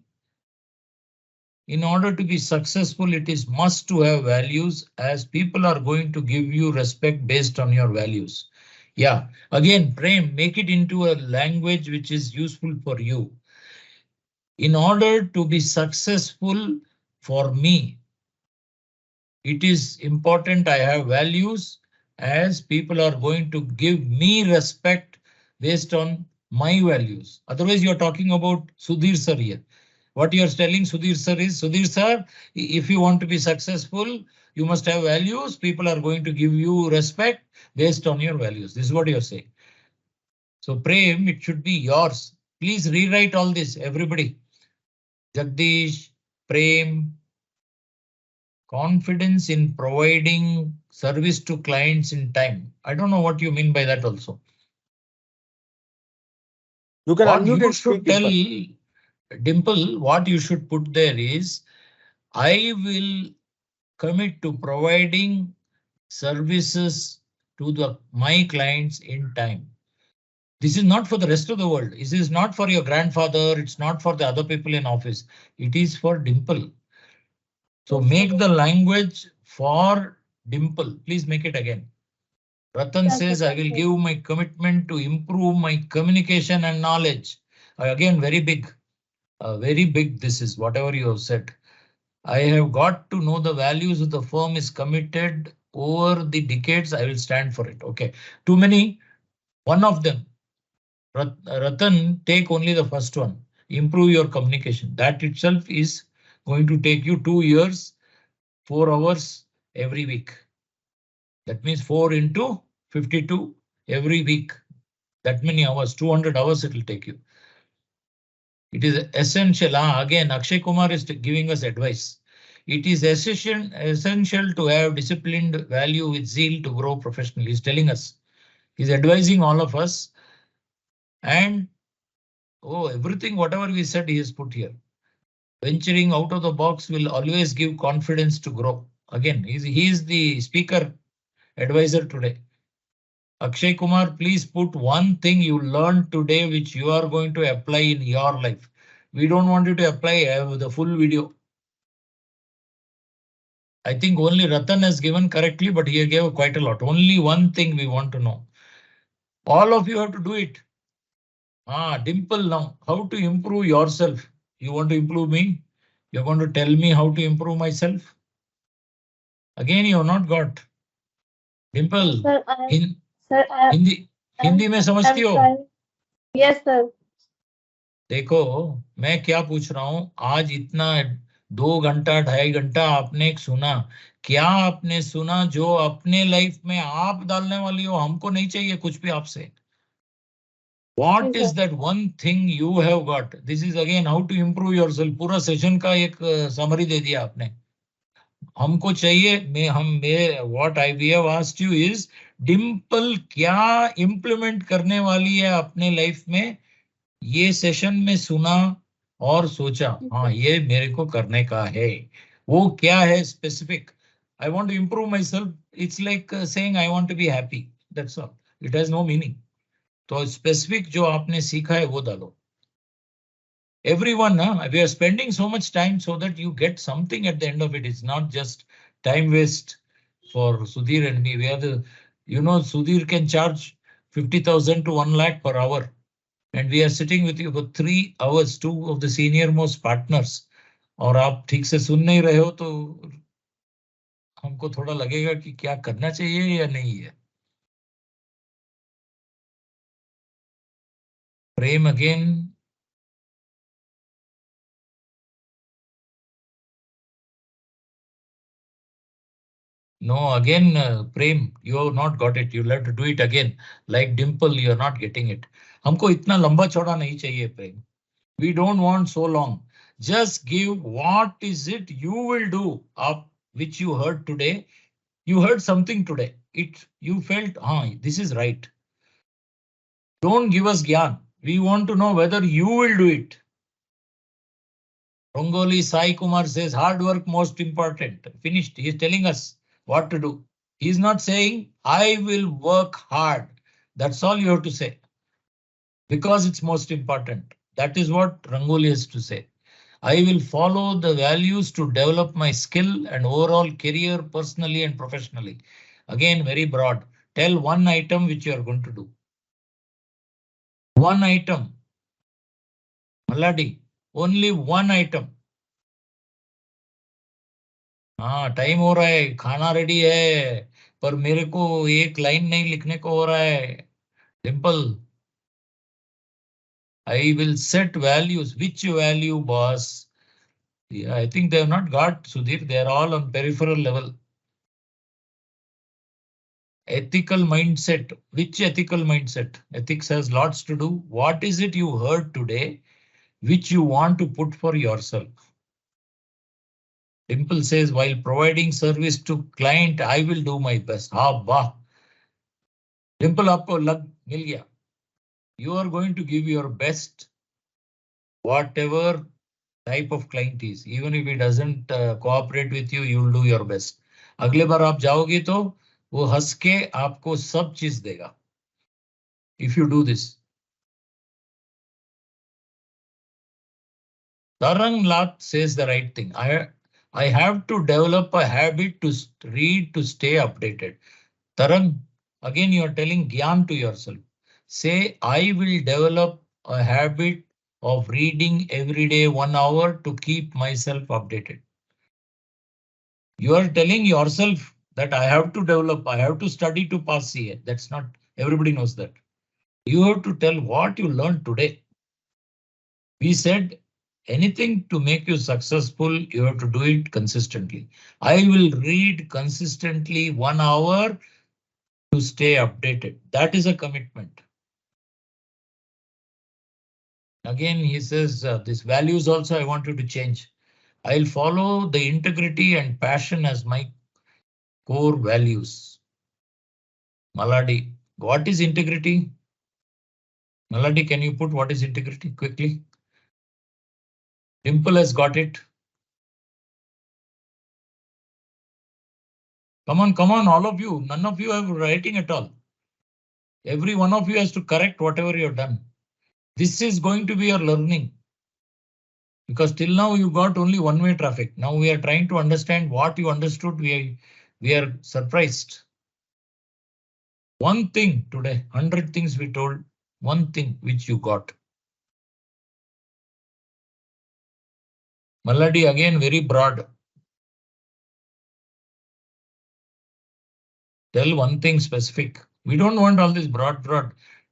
In order to be successful, it is must to have values, as people are going to give you respect based on your values. Yeah, again, Prem, make it into a language which is useful for you. In order to be successful for me, it is important I have values, as people are going to give me respect based on my values. Otherwise, you are talking about Sudhir sir here. What you are telling Sudhir sir is, Sudhir sir, if you want to be successful, you must have values. People are going to give you respect based on your values. This is what you are saying. So Prem, it should be yours. Please rewrite all this, everybody. Jagdish, Prem, confidence in providing service to clients in time. I don't know what you mean by that also. You can what unmute you and should speak, tell Dimple, what you should put there is, I will commit to providing services to my clients in time. This is not for the rest of the world. This is not for your grandfather. It's not for the other people in office. It is for Dimple. So make the language for Dimple. Please make it again. Ratan says, I will give my commitment to improve my communication and knowledge. Again, very big. Very big. This is whatever you have said. I have got to know the values of the firm is committed over the decades. I will stand for it. Okay. Too many. One of them. Ratan, take only the first one. Improve your communication. That itself is going to take you 2 years, 4 hours every week. That means 4 into 52 every week. That many hours, 200 hours it will take you. It is essential. Again, Akshay Kumar is giving us advice. It is essential to have disciplined value with zeal to grow professionally. He's telling us. He's advising all of us. And everything, whatever we said, he has put here. Venturing out of the box will always give confidence to grow. Again, he is the speaker advisor today. Akshay Kumar, please put one thing you learned today which you are going to apply in your life. We don't want you to apply the full video. I think only Ratan has given correctly, but he gave quite a lot. Only one thing we want to know. All of you have to do it. Dimple now, how to improve yourself? You want to improve me? You're going to tell me how to improve myself? Again, you have not got. Dimple, Hindi में समझती हो? Yes, sir. देखो मैं क्या पूछ रहा हूँ, आज इतना 2 घंटा 2.5 घंटा आपने सुना, क्या आपने सुना जो अपने लाइफ में आप डालने वाली हो? हमको नहीं चाहिए कुछ भी आपसे. What Yes, is that one thing you have got? This is again how to improve yourself. पूरा सेशन का एक समरी दे दिया आपने. हमको चाहिए what we have asked you is Dimple क्या implement करने वाली है अपने लाइफ में. ये सेशन में सुना और सोचा हाँ ये मेरे को करने का है. वो क्या है specific. I want to improve myself. It's like saying I want to be happy. That's all. It has no meaning. तो स्पेसिफिक जो आपने सीखा है वो डालो. Everyone, we are spending so much time so that you get something at the end of it. It's not just time waste for Sudhir and me. We are the, Sudhir can charge 50,000 to 1 lakh per hour. And we are sitting with you for 3 hours, 2 of the senior most partners. और आप ठीक से सुन नहीं रहे हो तो हमको थोड़ा लगेगा कि क्या करना चाहिए या नहीं है. Prem again. No, again, Prem, you have not got it. You'll have to do it again. Like Dimple, you're not getting it. हमको इतना लंबा चौड़ा नहीं चाहिए, Prem. We don't want so long. Just give what is it you will do up which you heard today. You heard something today. You felt, this is right. Don't give us gyan. We want to know whether you will do it. Rongoli Sai Kumar says hard work most important. Finished. He is telling us what to do. He is not saying I will work hard. That's all you have to say. Because it's most important. That is what Rangoli has to say. I will follow the values to develop my skill and overall career personally and professionally. Again, very broad. Tell one item which you are going to do. One item. Maladi, only one item. हाँ time हो रहा है, खाना ready है, पर मेरे को एक लाइन नहीं लिखने को हो रहा है. Dimple, I will set values. Which value, boss? Yeah, I think they have not got Sudhir. They are all on peripheral level. Ethical mindset. Which ethical mindset? Ethics has lots to do. What is it you heard today, which you want to put for yourself? Dimple says, while providing service to client, I will do my best. हाँ वाह. Dimple आपको मिल गया. You are going to give your best, whatever type of client is. Even if he doesn't cooperate with you, you will do your best. अगले बार आप जाओगे तो वो हंस के आपको सब चीज देगा. If you do this. Tarang Lat says the right thing. I have to develop a habit to read to stay updated. Tarang, again you are telling Gyan to yourself. Say, I will develop a habit of reading every day 1 hour to keep myself updated. You are telling yourself that I have to develop, I have to study to pass CA. That's not, everybody knows that. You have to tell what you learned today. We said anything to make you successful, you have to do it consistently. I will read consistently 1 hour to stay updated. That is a commitment. Again, he says this values also I want you to change. I'll follow the integrity and passion as my core values. Maladi, what is integrity? Maladi, can you put what is integrity quickly? Dimple has got it. Come on, all of you. None of you are writing at all. Every one of you has to correct whatever you have done. This is going to be your learning. Because till now you got only one-way traffic. Now we are trying to understand what you understood. We are surprised. One thing today, 100 things we told, one thing which you got. Maladi again very broad. Tell one thing specific. We don't want all this broad.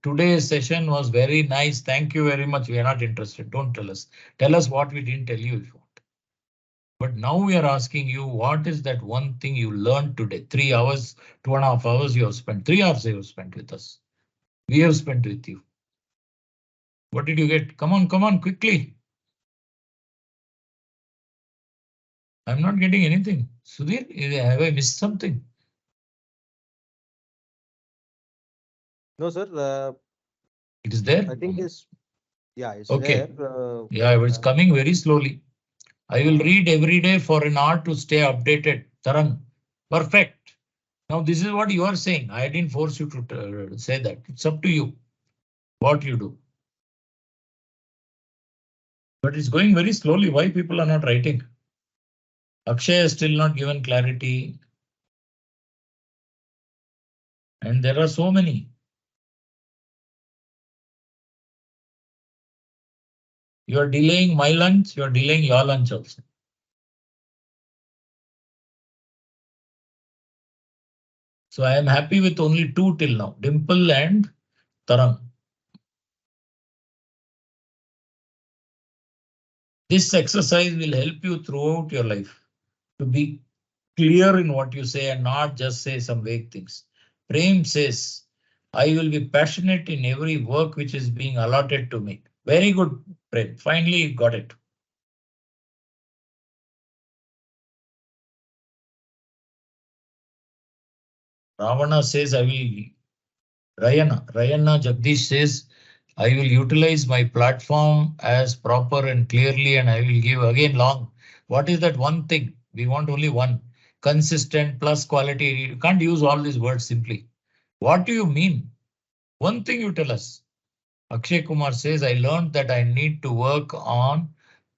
Today's session was very nice. Thank you very much. We are not interested. Don't tell us. Tell us what we didn't tell you if you want. But now we are asking you, what is that one thing you learned today? 3 hours, 2.5 hours you have spent. 3 hours you have spent with us. We have spent with you. What did you get? Come on, quickly. I'm not getting anything. Sudhir, have I missed something? No, sir. It is there. I think it's okay. there. Yeah, it's coming very slowly. I will read every day for an hour to stay updated. Tarang, perfect. Now this is what you are saying. I didn't force you to say that. It's up to you what you do. But it's going very slowly. Why people are not writing? Akshay has still not given clarity. And there are so many. You are delaying my lunch, you are delaying your lunch also. So I am happy with only 2 till now, Dimple and Tarang. This exercise will help you throughout your life to be clear in what you say and not just say some vague things. Prem says, I will be passionate in every work which is being allotted to me. Very good, Prem. Finally, you got it. Ravana says, I will. Rayana Jagdish says, I will utilize my platform as proper and clearly, and I will give again long. What is that one thing? We want only one. Consistent plus quality. You can't use all these words simply. What do you mean? One thing you tell us. Akshay Kumar says, I learned that I need to work on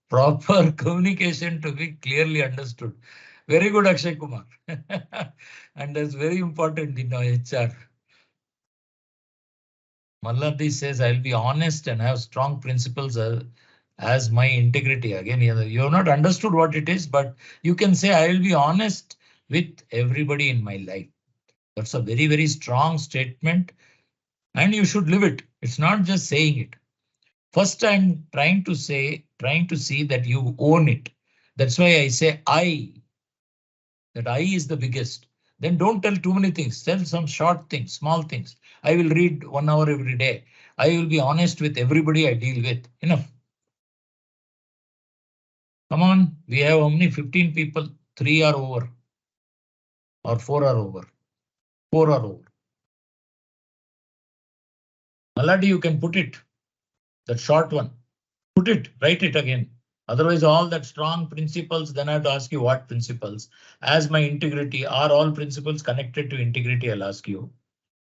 proper communication to be clearly understood. Very good, Akshay Kumar. And that's very important in our HR. Malladi says, I'll be honest and have strong principles as my integrity. Again, you have not understood what it is, but you can say, I will be honest with everybody in my life. That's a very, very strong statement. And you should live it. It's not just saying it. First, I'm trying to see that you own it. That's why I say that I is the biggest. Then don't tell too many things. Tell some short things, small things. I will read 1 hour every day. I will be honest with everybody I deal with. Enough. Come on, we have how many? 15 people. 3 are over. Or 4 are over. 4 are over. Maladi, you can put it. That short one. Put it, write it again. Otherwise, all that strong principles, then I have to ask you what principles. As my integrity, are all principles connected to integrity? I'll ask you.